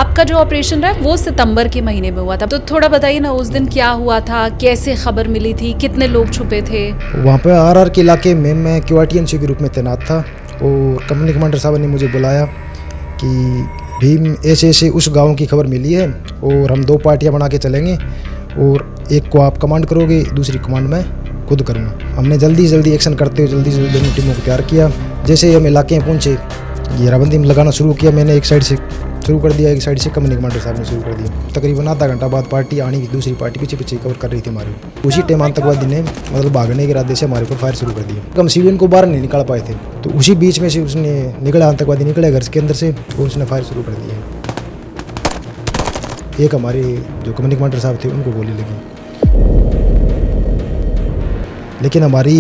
आपका जो ऑपरेशन रहा वो सितंबर के महीने में हुआ था, तो थोड़ा बताइए ना उस दिन क्या हुआ था, कैसे खबर मिली थी, कितने लोग छुपे थे? वहाँ पे आरआर के इलाके में मैं क्यूआरटीएनसी के रूप में तैनात था और कंपनी कमांडर साहब ने मुझे बुलाया कि भीम ऐसे ऐसे उस गांव की खबर मिली है और हम 2 पार्टियां बना के चलेंगे और एक को आप कमांड करोगे, दूसरी कमांड मैं खुद करूँगा। हमने जल्दी एक्शन करते हुए जल्दी दोनों टीमों को तैयार किया। जैसे हम इलाके में पहुँचे, घेराबंदी में लगाना शुरू किया। मैंने एक साइड से शुरू कर दिया, एक साइड से कंपनी कमांडर साहब ने शुरू कर दिया। तकरीबन आधा घंटा बाद पार्टी आनी, दूसरी पार्टी पीछे कवर कर रही थी हमारे। उसी टाइम आतंकवादी ने मतलब भागने के इरादे से हमारे ऊपर फायर शुरू कर दिया। हम सिविलियन को बाहर नहीं निकाल पाए थे, तो उसी बीच में से उसने निकला, आतंकवादी निकले घर के अंदर से और उसने फायर शुरू कर दिया। एक हमारे जो कंपनी कमांडर साहब थे उनको गोली लगी, लेकिन हमारी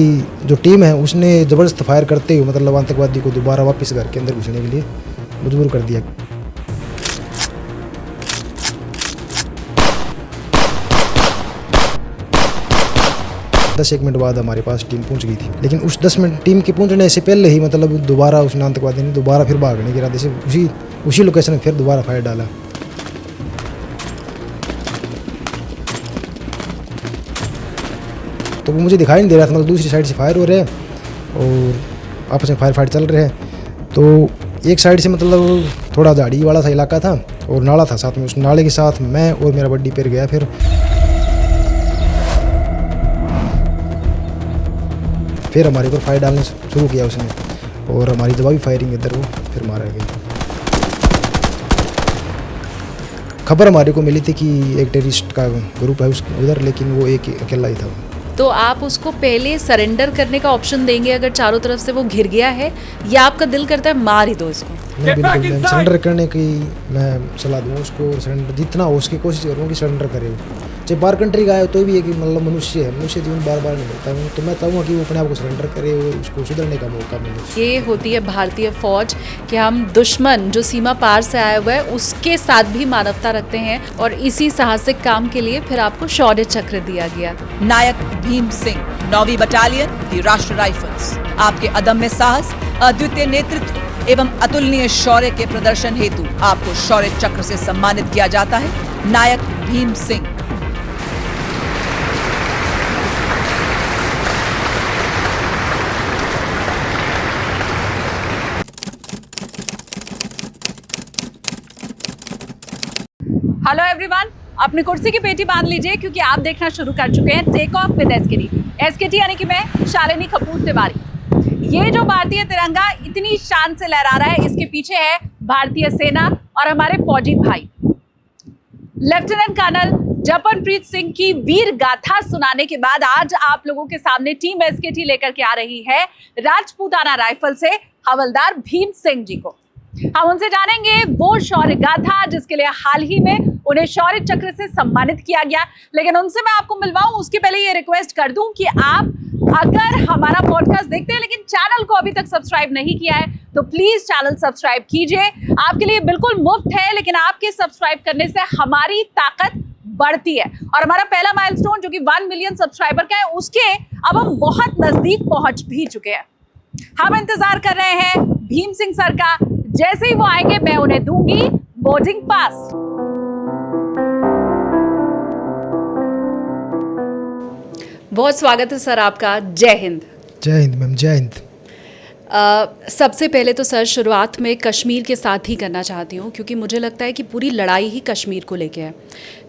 जो टीम है उसने ज़बरदस्त फायर करते हुए मतलब आतंकवादी को दोबारा वापस घर के अंदर घुसने के लिए मजबूर कर दिया। दस एक मिनट बाद हमारे पास टीम पहुंच गई थी, लेकिन उस 10 मिनट टीम के पहुंचने से पहले ही मतलब दोबारा उस आतंकवादी ने दोबारा फिर भागने के इरादे से उसी लोकेशन में फिर दोबारा फायर डाला। तो वो मुझे दिखाई नहीं दे रहा था, मतलब दूसरी साइड से फायर हो रहे हैं और आपस में फायर चल रहे हैं। तो एक साइड से मतलब थोड़ा झाड़ी वाला सा इलाका था और नाला था साथ में, उस नाले के साथ मैं और मेरा बड्डी पैर गया। फिर हमारे ऊपर फायर डालना शुरू किया उसने और हमारी जवाबी फायरिंग इधर वो फिर मारा गया। खबर हमारे को मिली थी कि एक टेररिस्ट का ग्रुप है उधर, लेकिन वो एक अकेला ही था। तो आप उसको पहले सरेंडर करने का ऑप्शन देंगे अगर चारों तरफ से वो घिर गया है, या आपका दिल करता है मार ही दो इसको? नहीं, बिल्कुल मैं सरेंडर करने की मैं सलाह दूँ उसको। सरेंडर जितना हो उसकी कोशिश करूँ कि सरेंडर करे। चाहे बाहर कंट्री का है तो भी एक मतलब मनुष्य है, मनुष्य जीवन बार नहीं मिलता है, तो मैं चाहूँगा कि वो अपने आप को सरेंडर करे और उसको सुधरने का मौका मिले। ये होती है भारतीय फौज कि हम दुश्मन जो सीमा पार से आया हुआ है उसके साथ भी मानवता रखते हैं, और इसी साहसिक काम के लिए फिर आपको शौर्य चक्र दिया गया। नायक भीम सिंह, 9वीं बटालियन, दी राष्ट्र राइफल्स। आपके अदम्य साहस, अद्वितीय नेतृत्व एवं अतुलनीय शौर्य के प्रदर्शन हेतु आपको शौर्य चक्र से सम्मानित किया जाता है। नायक भीम सिंह। हेलो एवरीवन, अपनी कुर्सी की पेटी बांध लीजिए क्योंकि आप देखना शुरू कर चुके हैं take off with SKT. SKT यानी कि मैं शालिनी कपूर तिवारी। ये जो भारतीय तिरंगा इतनी शान से लहरा रहा है, इसके पीछे है भारतीय सेना और हमारे फौजी भाई। लेफ्टिनेंट कर्नल जपनप्रीत सिंह की वीर गाथा सुनाने के बाद आज आप लोगों के सामने टीम एसकेटी लेकर के आ रही है राजपूताना राइफल से हवलदार भीम सिंह जी को। हम उनसे जानेंगे वो शौर्य गाथा जिसके लिए हाल ही में उन्हें शौर्य चक्र से सम्मानित किया गया। लेकिन उनसे मैं आपको मिलवाऊं उसके पहले ये रिक्वेस्ट कर दूं कि आप अगर हमारा पॉडकास्ट देखते हैं लेकिन चैनल को अभी तक सब्सक्राइब नहीं किया है तो प्लीज चैनल सब्सक्राइब कीजिए। आपके लिए बिल्कुल मुफ्त है, लेकिन आपके सब्सक्राइब करने से हमारी ताकत बढ़ती है और हमारा पहला माइलस्टोन जो कि 1 मिलियन सब्सक्राइबर का है उसके अब हम बहुत नजदीक पहुंच भी चुके हैं। हम इंतजार कर रहे हैं भीम सिंह सर का। जैसे ही वो आएंगे मैं उन्हें दूंगी बोर्डिंग पास। बहुत स्वागत है सर आपका। जय हिंद। जय हिंद मैम, जय हिंद। सबसे पहले तो सर शुरुआत में कश्मीर के साथ ही करना चाहती हूँ, क्योंकि मुझे लगता है कि पूरी लड़ाई ही कश्मीर को लेके है।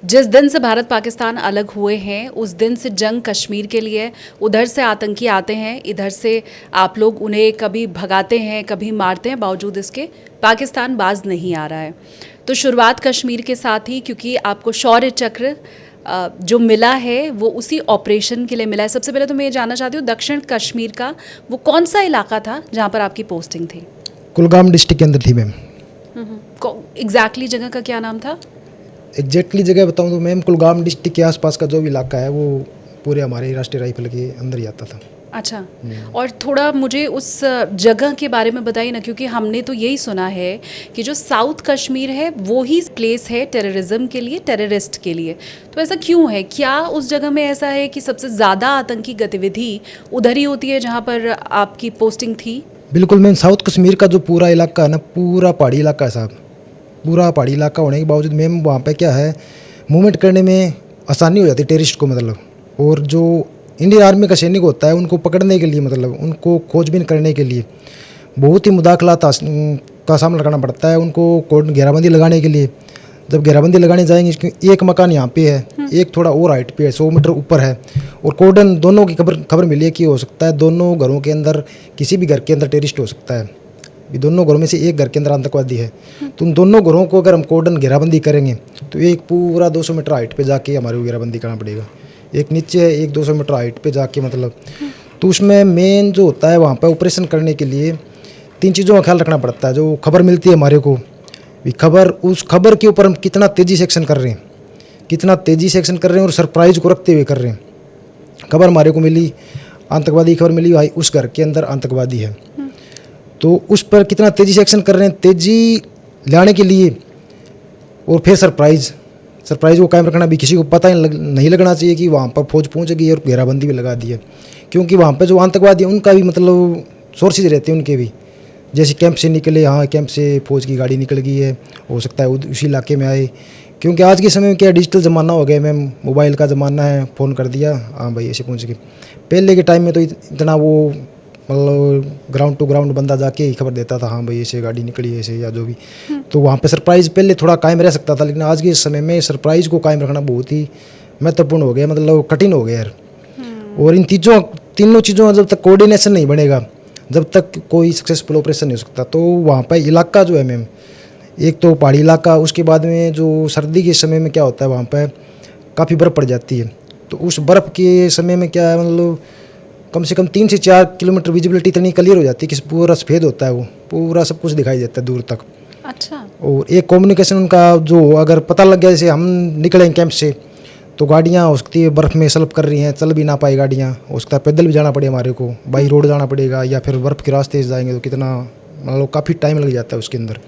जिस दिन से भारत पाकिस्तान अलग हुए हैं उस दिन से जंग कश्मीर के लिए। उधर से आतंकी आते हैं, इधर से आप लोग उन्हें कभी भगाते हैं कभी मारते हैं, बावजूद इसके पाकिस्तान बाज नहीं आ रहा है। तो शुरुआत कश्मीर के साथ ही, क्योंकि आपको शौर्य चक्र जो मिला है वो उसी ऑपरेशन के लिए मिला है। सबसे पहले तो मैं ये जानना चाहती हूँ दक्षिण कश्मीर का वो कौन सा इलाका था जहाँ पर आपकी पोस्टिंग थी? कुलगाम डिस्ट्रिक्ट के अंदर थी मैम। एग्जैक्टली जगह का क्या नाम था? एग्जैक्टली जगह बताऊँ तो मैम कुलगाम डिस्ट्रिक्ट के आसपास का जो भी इलाका है वो पूरे हमारे राष्ट्रीय राइफल के अंदर ही आता था। अच्छा, और थोड़ा मुझे उस जगह के बारे में बताइए ना, क्योंकि हमने तो यही सुना है कि जो साउथ कश्मीर है वो ही प्लेस है टेररिज्म के लिए, टेररिस्ट के लिए। तो ऐसा क्यों है? क्या उस जगह में ऐसा है कि सबसे ज़्यादा आतंकी गतिविधि उधर ही होती है जहाँ पर आपकी पोस्टिंग थी? बिल्कुल मैम, साउथ कश्मीर का जो पूरा इलाका है ना, पूरा पहाड़ी इलाका है साहब, पूरा पहाड़ी इलाका होने के बावजूद मैम वहाँ पे क्या है, मूवमेंट करने में आसानी हो जाती है टेररिस्ट को मतलब। और जो इंडियन आर्मी का सैनिक होता है उनको पकड़ने के लिए मतलब उनको खोजबीन करने के लिए बहुत ही मुदाखलात का सामना करना पड़ता है उनको। कोर्डन घेराबंदी लगाने के लिए जब घेराबंदी लगाने जाएंगे, क्योंकि एक मकान यहाँ पे है, एक थोड़ा और हाइट पे है, 100 मीटर ऊपर है, और कोर्डन दोनों की खबर मिली है कि हो सकता है दोनों घरों के अंदर किसी भी घर के अंदर टेररिस्ट हो सकता है। भी दोनों घरों में से एक घर के अंदर आतंकवादी है। तो उन दोनों घरों को अगर हम कोर्डन घेराबंदी करेंगे तो एक पूरा 200 मीटर हाइट पे जाके हमारे को घेराबंदी करना पड़ेगा। एक नीचे है, एक 200 मीटर हाइट पे जाके मतलब। तो उसमें मेन जो होता है वहाँ पर ऑपरेशन करने के लिए 3 चीज़ों का ख्याल रखना पड़ता है। जो खबर मिलती है हमारे को, उस खबर के ऊपर हम कितना तेज़ी से एक्शन कर रहे हैं, कितना तेज़ी से एक्शन कर रहे हैं और सरप्राइज को रखते हुए कर रहे हैं। खबर हमारे को मिली, आतंकवादी खबर मिली, भाई उस घर के अंदर आतंकवादी है, तो उस पर कितना तेज़ी से एक्शन कर रहे हैं, तेज़ी लाने के लिए। और फिर सरप्राइज़ को कायम रखना भी, किसी को पता नहीं लगना चाहिए कि वहाँ पर फौज पहुँच गई और घेराबंदी भी लगा दी है। क्योंकि वहाँ पर जो आतंकवादी हैं उनका भी मतलब सोर्सेज रहते हैं उनके भी, जैसे कैंप से निकले, हाँ कैंप से फौज की गाड़ी निकल गई है, हो सकता है उसी इलाके में आए। क्योंकि आज के समय में क्या डिजिटल ज़माना हो गया मैम, मोबाइल का ज़माना है, फ़ोन कर दिया, हाँ भाई ऐसे पहुँच गए। पहले के टाइम में तो इतना वो मतलब ग्राउंड टू ग्राउंड बंदा जाके ही खबर देता था, हाँ भाई ऐसे गाड़ी निकली ऐसे या जो भी। तो वहाँ पे सरप्राइज़ पहले थोड़ा कायम रह सकता था, लेकिन आज के समय में सरप्राइज़ को कायम रखना बहुत ही महत्वपूर्ण हो गया, मतलब कठिन हो गया यार। और इन तीनों चीज़ों का जब तक कोऑर्डिनेशन नहीं बनेगा, जब तक कोई सक्सेसफुल ऑपरेशन नहीं हो सकता। तो वहाँ पर इलाका जो है मैम, एक तो पहाड़ी इलाका, उसके बाद में जो सर्दी के समय में क्या होता है वहाँ पर काफ़ी बर्फ़ पड़ जाती है। तो उस बर्फ़ के समय में क्या है मतलब कम से कम 3 से 4 किलोमीटर विजिबिलिटी इतनी क्लियर हो जाती है कि पूरा सफ़ेद होता है, वो पूरा सब कुछ दिखाई देता है दूर तक। अच्छा। और एक कम्युनिकेशन उनका जो अगर पता लग गया, जैसे हम निकलेंगे कैंप से तो गाड़ियाँ हो सकती है बर्फ़ में स्लिप कर रही हैं, चल भी ना पाई गाड़ियाँ, हो सकता है पैदल भी जाना पड़े हमारे को, बाई रोड जाना पड़ेगा, या फिर बर्फ़ के रास्ते से जाएंगे तो कितना मतलब काफ़ी टाइम लग जाता है उसके अंदर।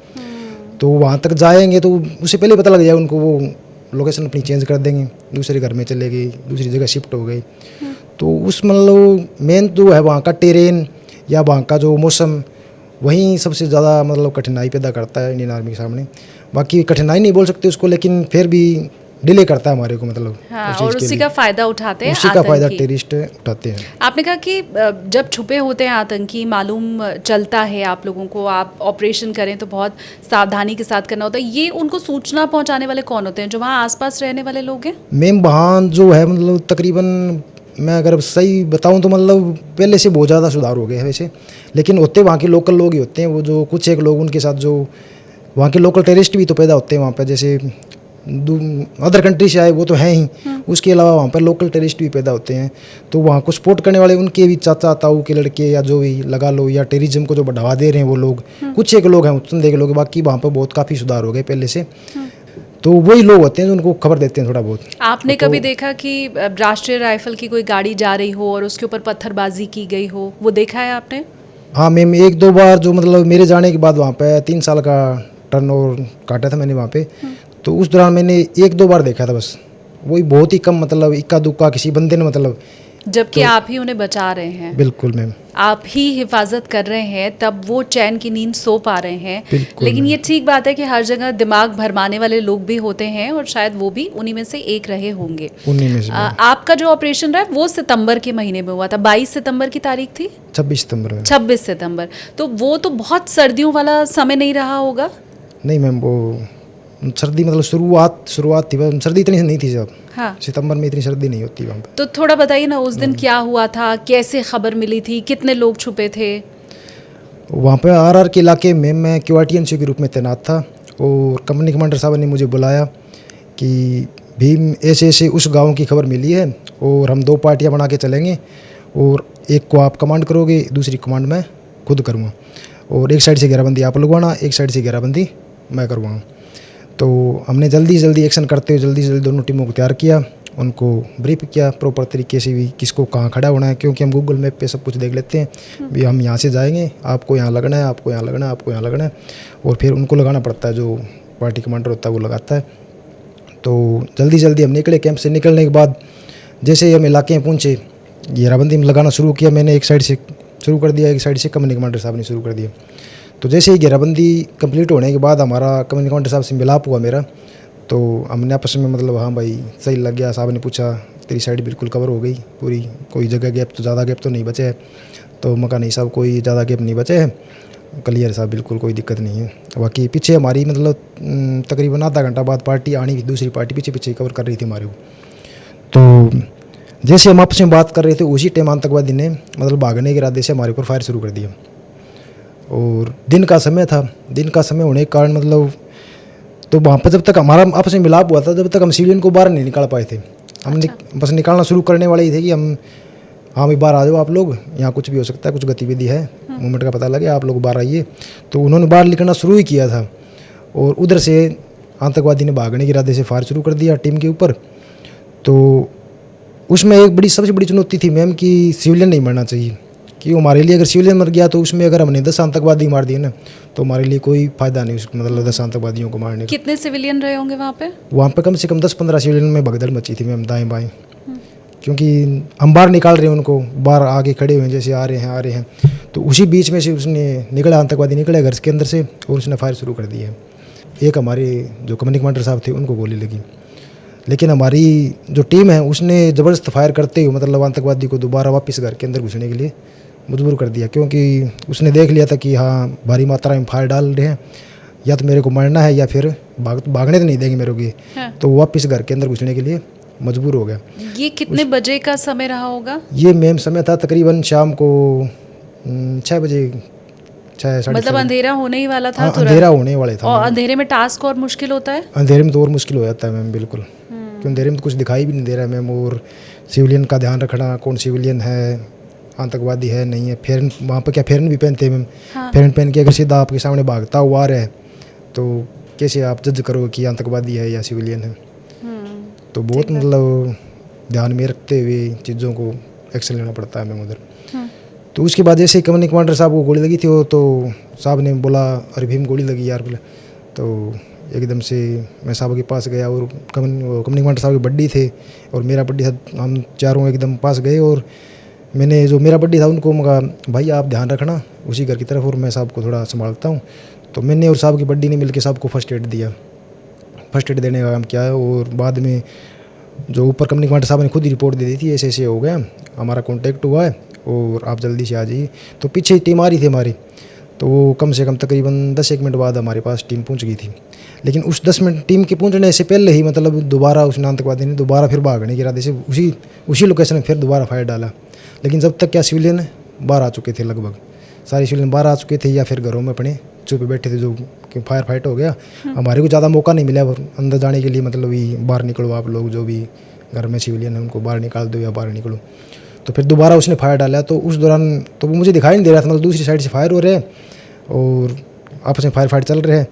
तो वहाँ तक जाएंगे तो उससे पहले पता लग जाएगा उनको, वो लोकेशन अपनी चेंज कर देंगे, दूसरे घर में चले गई, दूसरी जगह शिफ्ट हो गई। तो उस मतलब मेन जो है वहाँ का टेरेन या वहाँ का जो मौसम, वहीं सबसे ज़्यादा मतलब कठिनाई पैदा करता है इंडियन आर्मी के सामने। बाकी कठिनाई नहीं बोल सकते उसको, लेकिन फिर भी डिले करता है हमारे को मतलब। हाँ, और उसी का फ़ायदा उठाते हैं, उसी का फ़ायदा टेररिस्ट उठाते हैं। आपने कहा कि जब छुपे होते हैं आतंकी, मालूम चलता है आप लोगों को, आप ऑपरेशन करें तो बहुत सावधानी के साथ करना होता है। ये उनको सूचना पहुंचाने वाले कौन होते हैं, जो वहाँ आसपास रहने वाले लोग हैं? मैम वहाँ जो है मतलब तकरीबन मैं अगर सही बताऊँ तो मतलब पहले से बहुत ज़्यादा सुधार हो गया है वैसे, लेकिन होते वहाँ के लोकल लोग ही होते हैं। वो जो कुछ एक लोग उनके साथ जो वहाँ के लोकल टेररिस्ट भी तो पैदा होते हैं वहाँ पर, जैसे अदर कंट्री से आए वो तो हैं ही, उसके अलावा वहाँ पर लोकल टेररिस्ट भी पैदा होते हैं। तो वहाँ को सपोर्ट करने वाले उनके भी चाचा ताऊ के लड़के या जो भी लगा लो, या टेररिज्म को जो बढ़ावा दे रहे हैं वो लोग, कुछ एक लोग हैं चंदे के लोग, बाकी वहाँ पर बहुत काफ़ी सुधार हो गए पहले से। तो वही लोग होते हैं जो उनको खबर देते हैं थोड़ा बहुत। आपने कभी देखा कि राष्ट्रीय राइफल की कोई गाड़ी जा रही हो और उसके ऊपर पत्थरबाजी की गई हो, वो देखा है आपने? हाँ मैम, 1-2 बार जो मतलब मेरे जाने के बाद वहाँ पे 3 साल का टर्न ओवर काटा था मैंने वहाँ पे, तो उस दौरान मैंने 1-2 बार देखा था बस, वही बहुत ही कम, मतलब इक्का दुक्का किसी बंदे ने मतलब। जबकि आप ही उन्हें बचा रहे हैं। बिल्कुल मैम, आप ही हिफाजत कर रहे हैं, तब वो चैन की नींद सो पा रहे हैं। बिल्कुल लेकिन ये ठीक बात है कि हर जगह दिमाग भरमाने वाले लोग भी होते हैं, और शायद वो भी उन्हीं में से एक रहे होंगे। उन्हीं में से आपका जो ऑपरेशन रहा वो सितंबर के महीने में हुआ था, 22 सितंबर की तारीख थी, 26 सितंबर में। 26 सितंबर। तो वो तो बहुत सर्दियों वाला समय नहीं रहा होगा? नहीं मैम, वो सर्दी मतलब शुरुआत थी, सर्दी इतनी नहीं थी जब। हाँ, सितंबर में इतनी सर्दी नहीं होती वहाँ पे। तो थोड़ा बताइए ना, उस दिन क्या हुआ था, कैसे खबर मिली थी, कितने लोग छुपे थे? वहाँ पे RR के इलाके में मैं QRTNC के रूप में तैनात था, और कंपनी कमांडर साहब ने मुझे बुलाया कि भीम ऐसे उस गांव की खबर मिली है, और हम 2 पार्टियां बना के चलेंगे, और एक को आप कमांड करोगे, दूसरी कमांड मैं खुद करूँगा, और एक साइड से घेराबंदी आप लगवाना, एक साइड से घेराबंदी मैं करवाऊँ। तो हमने जल्दी एक्शन करते हुए जल्दी दोनों टीमों को तैयार किया, उनको ब्रीफ किया प्रॉपर तरीके से भी, किसको कहाँ खड़ा होना है, क्योंकि हम गूगल मैप पे सब कुछ देख लेते हैं भी, हम यहाँ से जाएंगे, आपको यहाँ लगना है, आपको यहाँ लगना है, आपको यहाँ लगना है, और फिर उनको लगाना पड़ता है, जो पार्टी कमांडर होता है वो लगाता है। तो जल्दी हम निकले। कैंप से निकलने के बाद जैसे ही हम इलाके में पहुँचे, घेराबंदी में लगाना शुरू किया मैंने, एक साइड से शुरू कर दिया, एक साइड से कंपनी कमांडर साहब ने शुरू कर दिया। तो जैसे ही घेराबंदी कंप्लीट होने के बाद हमारा कम्युनिटी कमांडर साहब से मिलाप हुआ मेरा, तो हमने आपस में मतलब हाँ भाई सही लग गया। साहब ने पूछा तेरी साइड बिल्कुल कवर हो गई पूरी, कोई जगह गैप तो ज़्यादा गैप तो नहीं बचे है? तो मैं कहा नहीं साहब कोई ज़्यादा गैप नहीं बचे है, क्लियर साहब बिल्कुल कोई दिक्कत नहीं है। बाकी पीछे हमारी मतलब तकरीबन आधा घंटा बाद पार्टी आनी, दूसरी पार्टी पीछे पीछे कवर कर रही थी हमारे को। तो जैसे हम आपस में बात कर रहे थे उसी टाइम आतंकवादी ने मतलब भागने के इरादे से हमारे ऊपर फायर शुरू कर दिया। और दिन का समय था, दिन का समय होने के कारण मतलब तो वहाँ पर जब तक हमारा आपस में मिलाप हुआ था जब तक हम सिविलियन को बाहर नहीं निकाल पाए थे। हम बस निकालना शुरू करने वाले ही थे कि हम हाँ भाई बाहर आ जाओ आप लोग, यहाँ कुछ भी हो सकता है, कुछ गतिविधि है, मूवमेंट का पता लगे, आप लोग बाहर आइए। तो उन्होंने बाहर निकलना शुरू ही किया था और उधर से आतंकवादी ने भागने के इरादे से फायर शुरू कर दिया टीम के ऊपर। तो उसमें एक सबसे बड़ी चुनौती थी मैम कि सिविलियन नहीं मरना चाहिए, कि हमारे लिए अगर सिविलियन मर गया तो उसमें अगर हमने 10 आतंकवादी मार दिए ना तो हमारे लिए कोई फायदा नहीं उसको, मतलब 10 आतंकवादियों को मारने का। कितने सिविलियन रहे होंगे वहाँ पे? वहाँ पे कम से कम 10-15 सिविलियन में भगदड़ मची थी मैम दाएं बाएं, क्योंकि हम बाहर निकाल रहे हैं उनको, बाहर आगे खड़े हुए हैं जैसे आ रहे हैं। तो उसी बीच में से उसने निकला, आतंकवादी निकले घर के अंदर से और उसने फायर शुरू कर दिया। एक हमारे जो कम्युनिटी कमांडर साहब थे उनको गोली लगी, लेकिन हमारी जो टीम है उसने ज़बरदस्त फायर करते हुए मतलब आतंकवादी को दोबारा वापस घर के अंदर घुसने के लिए मजबूर कर दिया, क्योंकि उसने देख लिया था कि हाँ भारी मात्रा में फायर डाल रहे हैं, या तो मेरे को मरना है या फिर भागने तो नहीं देंगे मेरे को। हाँ। तो वो वापस घर के अंदर घुसने के लिए मजबूर हो गया। ये कितने बजे का समय रहा होगा? ये मैम समय था तकरीबन शाम को 6 बजे, 6 मतलब अंधेरा होने ही वाला था? हाँ, तुरंत अंधेरा होने वाले था। और अंधेरे में टास्क और मुश्किल होता है? अंधेरे में तो और मुश्किल हो जाता है मैम, बिल्कुल, क्योंकि अंधेरे में तो कुछ दिखाई भी नहीं दे रहा है मैम। और सिविलियन का ध्यान रखना, कौन सिविलियन है, आतंकवादी है नहीं है। फेरन वहाँ पर क्या फेरन भी पहनते हैं मैम। हाँ। फेरन पहन के अगर सीधा आपके सामने भागता हुआ आ रहा है तो कैसे आप जज करोगे कि आतंकवादी है या सिविलियन है? तो बहुत मतलब ध्यान में रखते हुए चीज़ों को एक्शन लेना पड़ता है मैम उधर। तो उसके बाद जैसे कम्युनिटी कमांडर साहब को गोली लगी थी तो साहब ने बोला अरे भीम गोली लगी यार बोले। तो एकदम से मैं साहब के पास गया और कम्युनिटी कमांडर साहब के बड्डी थे और मेरा बड्डी था, हम चारों एकदम पास गए और मैंने जो मेरा बड्डी था उनको कहा भाई आप ध्यान रखना उसी घर की तरफ और मैं साहब को थोड़ा संभालता हूँ। तो मैंने और साहब की बड्डी ने मिलकर साहब को फर्स्ट एड दिया। फर्स्ट एड देने का काम किया है और बाद में जो ऊपर कम्युनिटी कमांडर साहब ने खुद ही रिपोर्ट दे दी थी ऐसे ऐसे हो गया, हमारा कॉन्टैक्ट हुआ है और आप जल्दी से आ जाइए। तो पीछे टीम आ रही थी हमारी, तो वो कम से कम तकरीबन 10-1 मिनट बाद हमारे पास टीम पहुंच गई थी। लेकिन उस 10 मिनट टीम के पहुंचने से पहले ही मतलब दोबारा उस आतंकवादी ने दोबारा फिर भागने के इरादे से उसी लोकेशन में फिर दोबारा फायर डाला। लेकिन जब तक क्या सिविलियन बाहर आ चुके थे, लगभग सारे सिविलियन बाहर आ चुके थे या फिर घरों में अपने चुपे बैठे थे, जो कि फायर फाइट हो गया। हमारे को ज़्यादा मौका नहीं मिला अंदर जाने के लिए, मतलब ये बाहर निकलो आप लोग, जो भी घर में सिविलियन है उनको बाहर निकाल दो या बाहर निकलो। तो फिर दोबारा उसने फायर डाला। तो उस दौरान तो वो मुझे दिखाई नहीं दे रहा था, मतलब दूसरी साइड से फायर हो रहे हैं और आपस में फायर फाइट चल रहे हैं।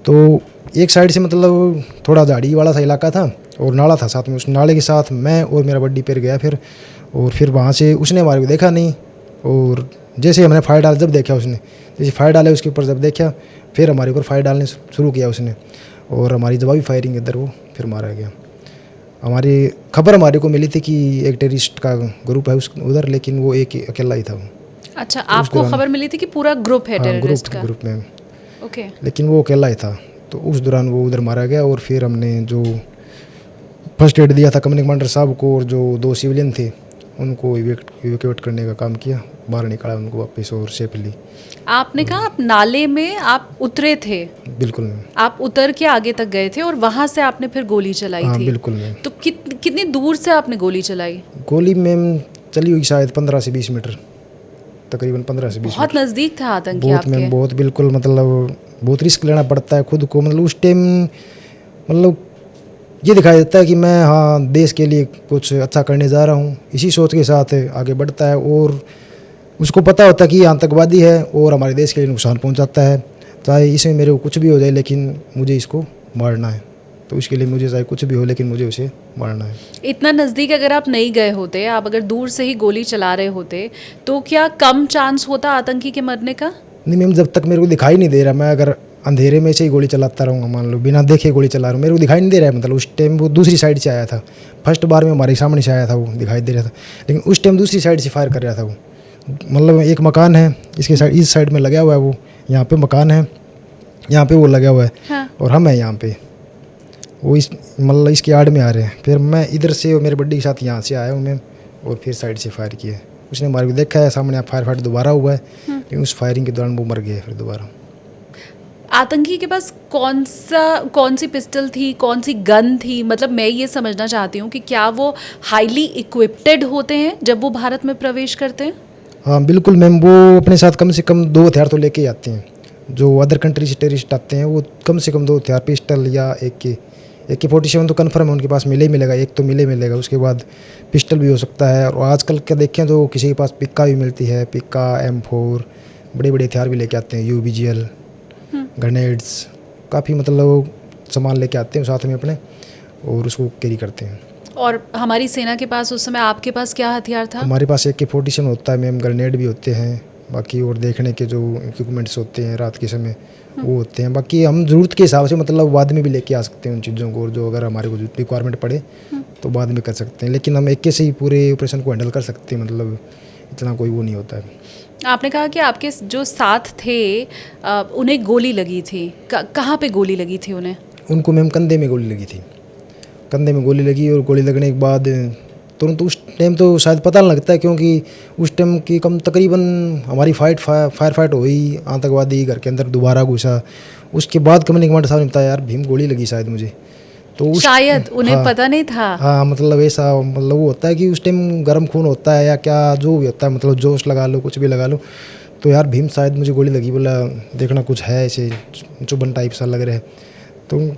तो एक साइड से मतलब थोड़ा झाड़ी वाला सा इलाका था और नाला था साथ में, उस नाले के साथ मैं और मेरा बड्डी पैर गया फिर। और फिर वहाँ से उसने हमारे को देखा नहीं और जैसे हमने फायर डाला, जब देखा उसने जैसे फायर डाले उसके ऊपर जब देखा फिर हमारे ऊपर फायर डालने शुरू किया उसने और हमारी जवाबी फायरिंग इधर वो फिर मारा गया। हमारी खबर हमारे को मिली थी कि एक टेररिस्ट का ग्रुप है उधर, लेकिन वो एक अकेला ही था वो। अच्छा, आपको खबर मिली थी कि पूरा ग्रुप है टेररिस्ट का? ग्रुप में, ओके। लेकिन वो अकेला ही था। तो उस दौरान वो उधर मारा गया और फिर हमने जो फर्स्ट एड दिया था कम्युनिटी कमांडर साहब को और जो 2 सिविलियन थे उनको इवैक्यूएट करने का काम किया, बाहर निकाला उनको वापस और सेफली। आपने कहा आप नाले में आप उतरे थे? बिल्कुल मैम। आप उतर के आगे तक गए थे और वहां से आपने फिर गोली चलाई हाँ, थी? बिल्कुल मैम। तो कितनी दूर से आपने गोली चलाई? गोली मैम चली हुई शायद 15 से 20 मीटर, तकरीबन 15 से 20 बहुत नज़दीक था आतंकी बहुत आपके? मैम बहुत, बिल्कुल, मतलब बहुत रिस्क लेना पड़ता है खुद को। मतलब उस टाइम मतलब ये दिखाई देता है कि मैं हाँ देश के लिए कुछ अच्छा करने जा रहा हूँ, इसी सोच के साथ आगे बढ़ता है। और उसको पता होता है कि ये आतंकवादी है और हमारे देश के लिए नुकसान पहुँचाता है, चाहे इसमें मेरे को कुछ भी हो जाए लेकिन मुझे इसको मारना है। तो उसके लिए मुझे चाहे कुछ भी हो लेकिन मुझे उसे मारना है। इतना नज़दीक अगर आप नहीं गए होते, आप अगर दूर से ही गोली चला रहे होते तो क्या कम चांस होता आतंकी के मरने का? नहीं मैम, जब तक मेरे को दिखाई नहीं दे रहा, मैं अगर अंधेरे में से ही गोली चलाता रहूँगा, मान लो बिना देखे गोली चला रहा हूँ, मेरे को दिखाई नहीं दे रहा है। मतलब उस टाइम वो दूसरी साइड से आया था, फर्स्ट बार में हमारे सामने से आया था, वो दिखाई दे रहा था, लेकिन उस टाइम दूसरी साइड से फायर कर रहा था वो। मतलब एक मकान है इसके साइड, इस साइड में लगा हुआ है वो, यहाँ पे मकान है, यहाँ पे वो लगा हुआ है हाँ। और हम हैं यहाँ पे। वो इस मतलब इसके आड़ में आ रहे हैं। फिर मैं इधर से और मेरे बड्डी के साथ यहाँ से आया हूँ मैं, और फिर साइड से फायर किया। उसने मार के देखा है सामने, आप फायर दोबारा हुआ है, लेकिन उस फायरिंग के दौरान वो मर गए फिर दोबारा। आतंकी के पास कौन सी पिस्टल थी, कौन सी गन थी? मतलब मैं ये समझना चाहती हूँ कि क्या वो हाईली इक्विप्ड होते हैं जब वो भारत में प्रवेश करते हैं? हाँ बिल्कुल मैम, वो अपने साथ कम से कम 2 हथियार तो लेके ही आते हैं। जो अदर कंट्री से टेररिस्ट आते हैं वो कम से कम 2 हथियार, पिस्टल या AK-47 तो कन्फर्म है उनके पास मिले ही मिलेगा, एक तो मिले मिलेगा। उसके बाद पिस्टल भी हो सकता है, और आजकल क्या देखें तो किसी के पास पिक्का भी मिलती है, पिक्का, M4, बड़े बड़े हथियार भी लेके आते हैं, UBGL, ग्रेनेड्स, काफ़ी मतलब सामान लेके आते हैं साथ में अपने, और उसको कैरी करते हैं। और हमारी सेना के पास उस समय, आपके पास क्या हथियार था? हमारे पास AK-47 होता है मैम, ग्रेनेड भी होते हैं, बाकी और देखने के जो इक्विपमेंट्स होते हैं रात के समय वो होते हैं। बाकी हम ज़रूरत के हिसाब से मतलब बाद में भी लेके आ सकते हैं उन चीज़ों को, और जो अगर हमारे को रिक्वायरमेंट पड़े तो बाद में कर सकते हैं, लेकिन हम AK से ही पूरे ऑपरेशन को हैंडल कर सकते हैं, मतलब इतना कोई वो नहीं होता है। आपने कहा कि आपके जो साथ थे उन्हें गोली लगी थी, कहाँ पे गोली लगी थी उन्हें? उनको मैम कंधे में गोली लगी थी, कंधे में गोली लगी, और गोली लगने के बाद तुरंत उस टाइम तो शायद पता नहीं लगता है, क्योंकि उस टाइम की तकरीबन हमारी फायर फाइट हुई, आतंकवादी घर के अंदर दोबारा घुसा। उसके बाद कम्युनिटी कमांडर साहब ने बताया यार भीम गोली लगी शायद मुझे, तो शायद उन्हें हाँ, पता नहीं था। हाँ मतलब ऐसा, मतलब वो होता है कि उस टाइम गर्म खून होता है या क्या जो भी होता है, मतलब जोश लगा लो, कुछ भी लगा लो, तो यार भीम शायद मुझे गोली लगी, बोला देखना कुछ है ऐसे चुभन टाइप सा लग रहा है। तो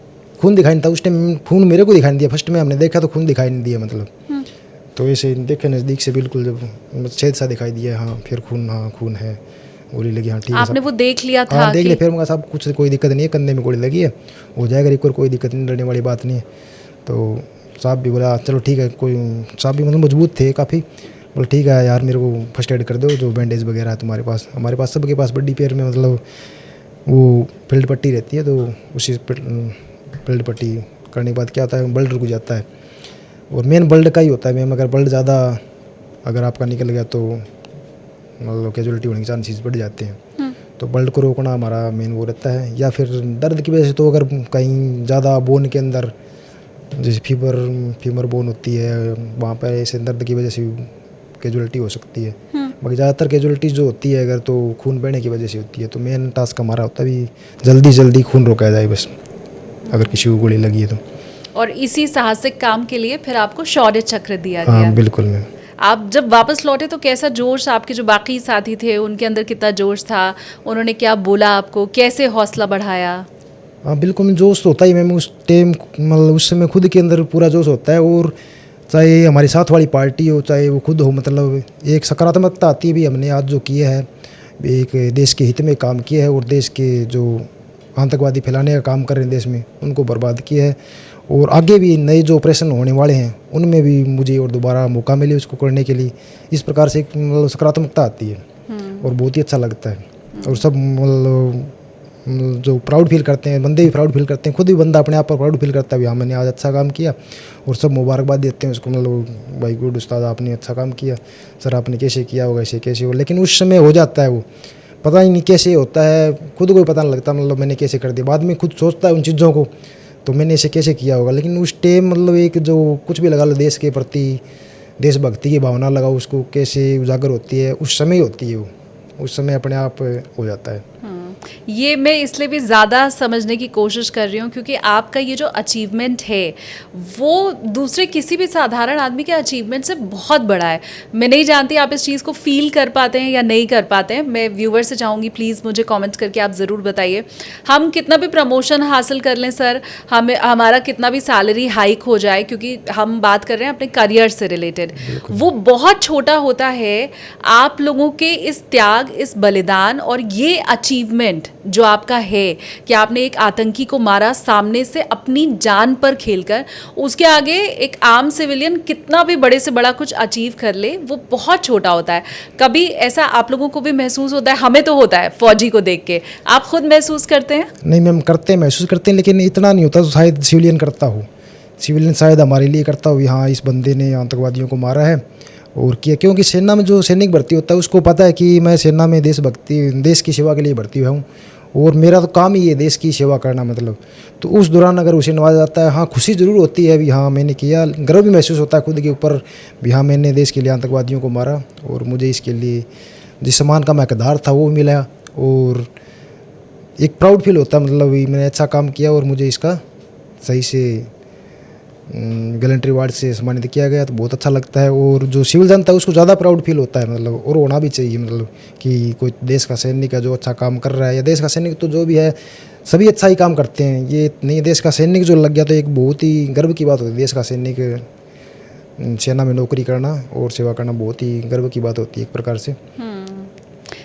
खून दिखाई नहीं था उस टाइम, खून मेरे को दिखाई नहीं दिया, फर्स्ट में हमने देखा तो खून दिखाई नहीं दिया, मतलब तो ऐसे देखे नज़दीक से बिल्कुल जब छेद सा दिखाई दिया, हाँ फिर खून, हाँ खून है, गोली लगी, हाँ ठीक है। आपने वो देख लिया था? हाँ देख लिया, फिर मैं साहब कुछ कोई दिक्कत नहीं है, कंधे में गोली लगी है, हो जाएगा रिकवर, कोई दिक्कत नहीं, डरने वाली बात नहीं है। तो साहब भी बोला चलो ठीक है, कोई साहब भी मतलब मजबूत थे काफ़ी, बोले ठीक है यार मेरे को फर्स्ट एड कर दो, जो बैंडेज वगैरह है तुम्हारे पास, हमारे पास सबके पास बड्डी पैर में मतलब वो फिल्ड पट्टी रहती है, तो उसी फिल्ड पट्टी करने के बाद क्या होता है, ब्लड रुक जाता है, और मेन ब्लड का ही होता है मैम। अगर ब्लड ज़्यादा अगर आपका निकल गया तो मतलब कैजुअलिटी होने के चांसेस बढ़ जाते हैं, तो ब्लड को रोकना हमारा मेन वो रहता है। या फिर दर्द की वजह से, तो अगर कहीं ज़्यादा बोन के अंदर जैसे फीमर बोन होती है, वहाँ पर ऐसे दर्द की वजह से कैजुअलिटी हो सकती है। बाकी ज़्यादातर कैजुअलिटीज़ जो होती है अगर तो खून बहने की वजह से होती है, तो मेन टास्क हमारा होता है भी जल्दी खून रोका जाए बस, अगर किसी को गोली लगी है तो। और इसी साहसिक काम के लिए फिर आपको शौर्य चक्र दिया हाँ गया। बिल्कुल मैम। आप जब वापस लौटे तो कैसा जोश, आपके जो बाकी साथी थे उनके अंदर कितना जोश था, उन्होंने क्या बोला आपको, कैसे हौसला बढ़ाया? हाँ बिल्कुल, जोश तो होता ही मैम उस टाइम, मतलब उस समय खुद के अंदर पूरा जोश होता है, और चाहे हमारी साथ वाली पार्टी हो चाहे वो खुद हो, मतलब एक सकारात्मकता आती है भी हमने आज जो किया है, एक देश के हित में काम किया है, और देश के जो आतंकवादी फैलाने का काम कर रहे हैं देश में उनको बर्बाद किया है, और आगे भी नए जो ऑपरेशन होने वाले हैं उनमें भी मुझे और दोबारा मौका मिले उसको करने के लिए। इस प्रकार से एक मतलब सकारात्मकता आती है और बहुत ही अच्छा लगता है, और सब मतलब जो प्राउड फील करते हैं, बंदे भी प्राउड फील करते हैं, खुद भी बंदा अपने आप पर प्राउड फील करता है भी हाँ मैंने आज अच्छा काम किया, और सब मुबारकबाद देते हैं उसको, मतलब भाई गुड उस्ताद आपने अच्छा काम किया, सर आपने कैसे किया होगा, ऐसे कैसे हो। लेकिन उस समय हो जाता है वो, पता ही नहीं कैसे होता है, खुद को ही पता नहीं लगता, मतलब मैंने कैसे कर दिया, बाद में खुद सोचता है उन चीज़ों को तो मैंने इसे कैसे किया होगा। लेकिन उस टाइम मतलब एक जो कुछ भी लगा लो, देश के प्रति देशभक्ति की भावना लगाओ, उसको कैसे उजागर होती है उस समय होती है वो, उस समय अपने आप हो जाता है। ये मैं इसलिए भी ज़्यादा समझने की कोशिश कर रही हूँ क्योंकि आपका ये जो अचीवमेंट है वो दूसरे किसी भी साधारण आदमी के अचीवमेंट से बहुत बड़ा है। मैं नहीं जानती आप इस चीज़ को फील कर पाते हैं या नहीं कर पाते हैं। मैं व्यूवर से चाहूँगी प्लीज़ मुझे कमेंट्स करके आप ज़रूर बताइए। हम कितना भी प्रमोशन हासिल कर लें सर, हमारा कितना भी सैलरी हाइक हो जाए, क्योंकि हम बात कर रहे हैं अपने करियर से रिलेटेड, वो बहुत छोटा होता है आप लोगों के इस त्याग, इस बलिदान और ये अचीवमेंट जो आपका है कि आपने एक आतंकी को मारा सामने से अपनी जान पर खेलकर, उसके आगे एक आम सिविलियन कितना भी बड़े से बड़ा कुछ अचीव कर ले वो बहुत छोटा होता है। कभी ऐसा आप लोगों को भी महसूस होता है? हमें तो होता है फौजी को देख के, आप खुद महसूस करते हैं? नहीं मैम, करते हैं, महसूस करते हैं, लेकिन इतना नहीं होता तो शायद सिविलियन करता हो, सिविलियन शायद हमारे लिए करता हो, हाँ इस बंदे ने आतंकवादियों को मारा है और किया। क्योंकि सेना में जो सैनिक भर्ती होता है उसको पता है कि मैं सेना में देश की सेवा के लिए भर्ती हुआ हूँ और मेरा तो काम ही है देश की सेवा करना मतलब। तो उस दौरान अगर उसे नवाजा जाता है, हाँ खुशी ज़रूर होती है, भी हाँ मैंने किया, गर्व भी महसूस होता है खुद के ऊपर भी हाँ मैंने देश के लिए आतंकवादियों को मारा और मुझे इसके लिए जिस सम्मान का मैं हकदार था वो मिला, और एक प्राउड फील होता है मतलब भी मैंने अच्छा काम किया और मुझे इसका सही से गैलेंट्री अवार्ड से सम्मानित किया गया, तो बहुत अच्छा लगता है। और जो सिविल जनता है उसको ज़्यादा प्राउड फील होता है मतलब, और होना भी चाहिए मतलब कि कोई देश का सैनिक है जो अच्छा काम कर रहा है, या देश का सैनिक तो जो भी है सभी अच्छा ही काम करते हैं, ये नहीं देश का सैनिक जो लग गया तो एक बहुत ही गर्व की बात होती है। देश का सैनिक सेना में नौकरी करना और सेवा करना बहुत ही गर्व की बात होती है एक प्रकार से।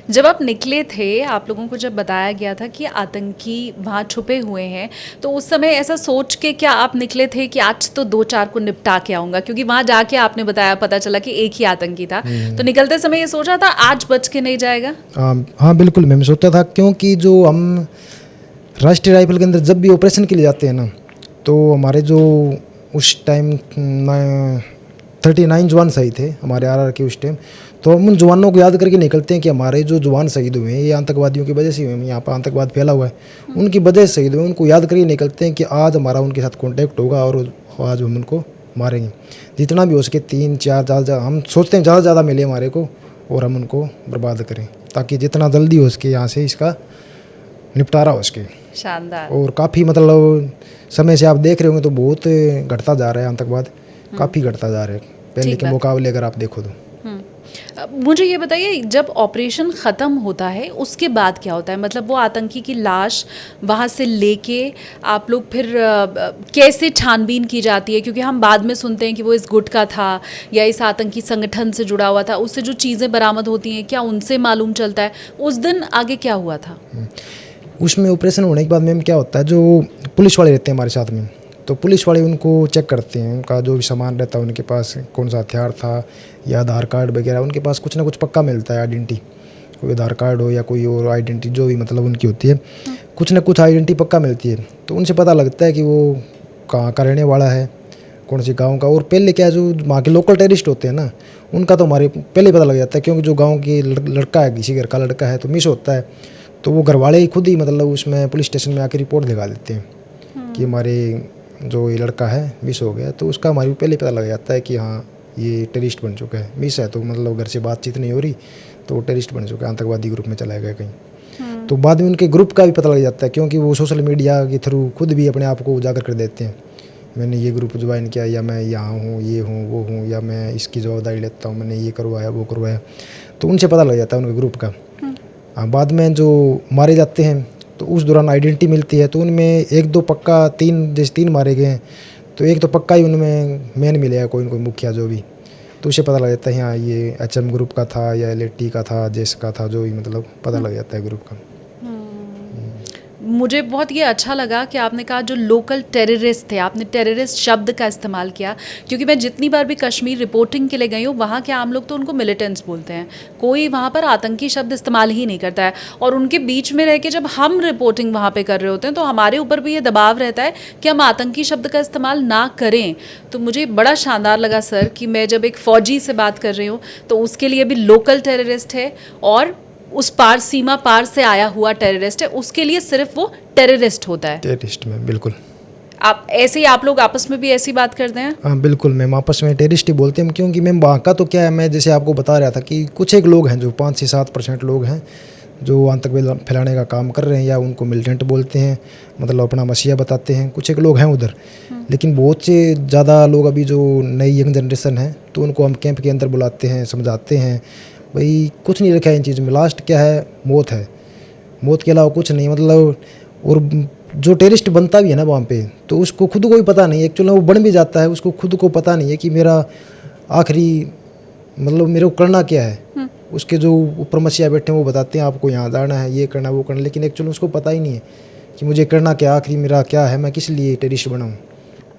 जब आप निकले थे, आप लोगों को जब बताया गया था कि आतंकी वहाँ छुपे हुए हैं, तो उस समय ऐसा सोच के क्या आप निकले थे कि आज तो 2-4 को निपटा के आऊँगा? क्योंकि वहाँ जाके आपने बताया, पता चला कि एक ही आतंकी था, तो निकलते समय ये सोचा था आज बच के नहीं जाएगा? हाँ बिल्कुल मैम सोचा था, क्योंकि जो हम राष्ट्रीय राइफल के अंदर जब भी ऑपरेशन के लिए जाते हैं ना, तो हमारे जो उस टाइम 39 जवान शहीद थे हमारे आरआर के उस टाइम, तो हम उन जवानों को याद करके निकलते हैं कि हमारे जो जवान शहीद हुए हैं ये आतंकवादियों की वजह से हुए हैं, यहाँ पर आतंकवाद फैला हुआ है, उनकी वजह से शहीद हुए, उनको याद करके निकलते हैं कि आज हमारा उनके साथ कॉन्टैक्ट होगा और आज हम उनको मारेंगे। जितना भी हो सके 3-4 ज़्यादा हम सोचते हैं ज़्यादा मिले हमारे को और हम उनको बर्बाद करें, ताकि जितना जल्दी हो सके यहाँ से इसका निपटारा हो सके। शानदार। और काफ़ी मतलब समय से आप देख रहे होंगे तो बहुत घटता जा रहा है आतंकवाद, काफ़ी घटता जा रहा है पहले के मुकाबले अगर आप देखो तो। मुझे ये बताइए, जब ऑपरेशन ख़त्म होता है उसके बाद क्या होता है? मतलब वो आतंकी की लाश वहाँ से लेके आप लोग फिर कैसे छानबीन की जाती है? क्योंकि हम बाद में सुनते हैं कि वो इस गुट का था या इस आतंकी संगठन से जुड़ा हुआ था, उससे जो चीज़ें बरामद होती हैं क्या उनसे मालूम चलता है? उस दिन आगे क्या हुआ था? उसमें ऑपरेशन होने के बाद मैम क्या होता है, जो पुलिस वाले रहते हैं हमारे साथ में, तो पुलिस वाले उनको चेक करते हैं, उनका जो भी सामान रहता है उनके पास कौन सा हथियार था या आधार कार्ड वगैरह, उनके पास कुछ ना कुछ पक्का मिलता है आइडेंटिटी, कोई आधार कार्ड हो या कोई और आइडेंटिटी जो भी मतलब उनकी होती है, कुछ ना कुछ आइडेंटिटी पक्का मिलती है। तो उनसे पता लगता है कि वो कहाँ का रहने वाला है, कौन सी गाँव का। और पहले क्या जो वहाँ के लोकल टेररिस्ट होते हैं ना, उनका तो हमारे पहले पता लग जाता है, क्योंकि जो गाँव की लड़का है, किसी घर का लड़का है तो मिस होता है, तो वो घर वाले ही खुद ही मतलब उसमें पुलिस स्टेशन में आके रिपोर्ट लगा देते हैं कि हमारे जो ये लड़का है मिस हो गया। तो उसका हमारे पहले पता लग जाता है कि हाँ ये टेररिस्ट बन चुका है, मिस है तो मतलब घर से बातचीत नहीं हो रही तो वो टेररिस्ट बन चुका है, आतंकवादी ग्रुप में चला गया कहीं। तो बाद में उनके ग्रुप का भी पता लग जाता है, क्योंकि वो सोशल मीडिया के थ्रू खुद भी अपने आप को उजागर कर देते हैं, मैंने ये ग्रुप ज्वाइन किया, या मैं यहाँ हूँ, ये हूँ, वो हूँ, या मैं इसकी जवाबदारी लेता हूँ, मैंने ये करवाया वो करवाया। तो उनसे पता लग जाता है उनके ग्रुप का। हाँ बाद में जो मारे जाते हैं तो उस दौरान आइडेंटिटी मिलती है, तो उनमें 1-2 पक्का, 3 जैसे 3 मारे गए हैं तो एक तो पक्का ही उनमें मेन मिलेगा, कोई न कोई मुखिया जो भी, तो उसे पता लग जाता है हाँ ये HM ग्रुप का था या LAT का था, जेस का था, जो भी मतलब पता लग जाता है ग्रुप का। मुझे बहुत ये अच्छा लगा कि आपने कहा जो लोकल टेररिस्ट थे, आपने टेररिस्ट शब्द का इस्तेमाल किया, क्योंकि मैं जितनी बार भी कश्मीर रिपोर्टिंग के लिए गई हूँ वहाँ के आम लोग तो उनको मिलिटेंट्स बोलते हैं, कोई वहाँ पर आतंकी शब्द इस्तेमाल ही नहीं करता है। और उनके बीच में रह के जब हम रिपोर्टिंग वहाँ पे कर रहे होते हैं तो हमारे ऊपर भी ये दबाव रहता है कि हम आतंकी शब्द का इस्तेमाल ना करें। तो मुझे बड़ा शानदार लगा सर कि मैं जब एक फ़ौजी से बात कर रही हूँ तो उसके लिए भी लोकल टेररिस्ट है और उस पार सीमा पार से आया हुआ टेररिस्ट है, उसके लिए सिर्फ वो टेररिस्ट होता है। टेररिस्ट में बिल्कुल आप ऐसे ही आप लोग आपस में भी ऐसी बात करते हैं? हाँ बिल्कुल मैम, आपस में टेररिस्ट ही बोलते हैं, क्योंकि मैम वहाँ का तो क्या है, मैं जैसे आपको बता रहा था कि कुछ एक लोग हैं जो 5 से 7% लोग हैं जो आतंकवाद फैलाने का काम कर रहे हैं, या उनको मिलिटेंट बोलते हैं, मतलब अपना मसीहा बताते हैं, कुछ एक लोग हैं उधर। लेकिन बहुत से ज़्यादा लोग अभी जो नई यंग जनरेशन है तो उनको हम कैंप के अंदर बुलाते हैं, समझाते हैं भाई कुछ नहीं रखा है इन चीज़ में, लास्ट क्या है, मौत है, मौत के अलावा कुछ नहीं मतलब। और जो टेररिस्ट बनता भी है ना वहाँ पे, तो उसको खुद को भी पता नहीं है, एक्चुअली वो बन भी जाता है, उसको खुद को पता नहीं है कि मेरा आखिरी मतलब मेरे को करना क्या है। उसके जो ऊपर मसीहा बैठे हैं वो बताते हैं आपको यहाँ जाना है, ये करना वो करना, लेकिन एक्चुअली उसको पता ही नहीं है कि मुझे करना क्या, आखिरी मेरा क्या है, मैं किस लिए टेररिस्ट बना हूँ।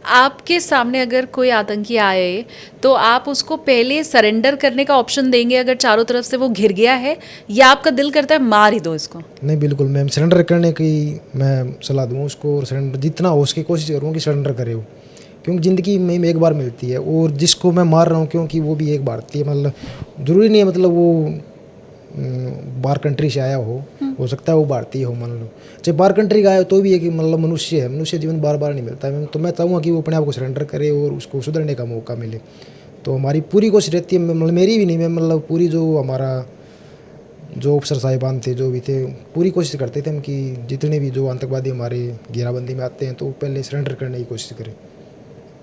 आपके सामने अगर कोई आतंकी आए तो आप उसको पहले सरेंडर करने का ऑप्शन देंगे अगर चारों तरफ से वो घिर गया है, या आपका दिल करता है मार ही दो इसको? नहीं बिल्कुल मैम, सरेंडर करने की मैं सलाह दूँ उसको, और सरेंडर जितना हो उसकी कोशिश करूँ कि सरेंडर करे वो, क्योंकि ज़िंदगी में एक बार मिलती है। और जिसको मैं मार रहा हूँ क्योंकि वो भी एक भारतीय, मतलब ज़रूरी नहीं है मतलब वो बाहर कंट्री से आया हो सकता है वो भारतीय हो, मान लो चाहे बाहर कंट्री का आया हो तो भी एक मतलब मनुष्य है, मनुष्य जीवन बार बार नहीं मिलता है। तो मैं चाहूँगा कि वो अपने आप को सरेंडर करे और उसको सुधरने का मौका मिले। तो हमारी पूरी कोशिश रहती है, मतलब मेरी भी नहीं, मैं मतलब पूरी जो हमारा जो अफसर साहिबान थे जो भी थे पूरी कोशिश करते थे हम कि जितने भी जो आतंकवादी हमारे घेराबंदी में आते हैं तो पहले सरेंडर करने की कोशिश करें।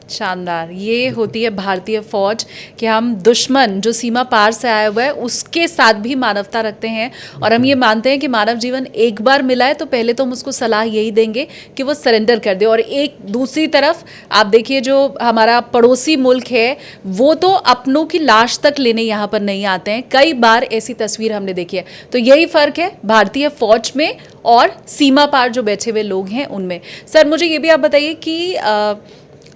शानदार, ये होती है भारतीय फौज कि हम दुश्मन जो सीमा पार से आया हुआ है उसके साथ भी मानवता रखते हैं और हम ये मानते हैं कि मानव जीवन एक बार मिला है तो पहले तो हम उसको सलाह यही देंगे कि वो सरेंडर कर दे। और एक दूसरी तरफ आप देखिए जो हमारा पड़ोसी मुल्क है वो तो अपनों की लाश तक लेने यहाँ पर नहीं आते हैं, कई बार ऐसी तस्वीर हमने देखी है। तो यही फ़र्क है भारतीय फौज में और सीमा पार जो बैठे हुए लोग हैं उनमें। सर मुझे ये भी आप बताइए कि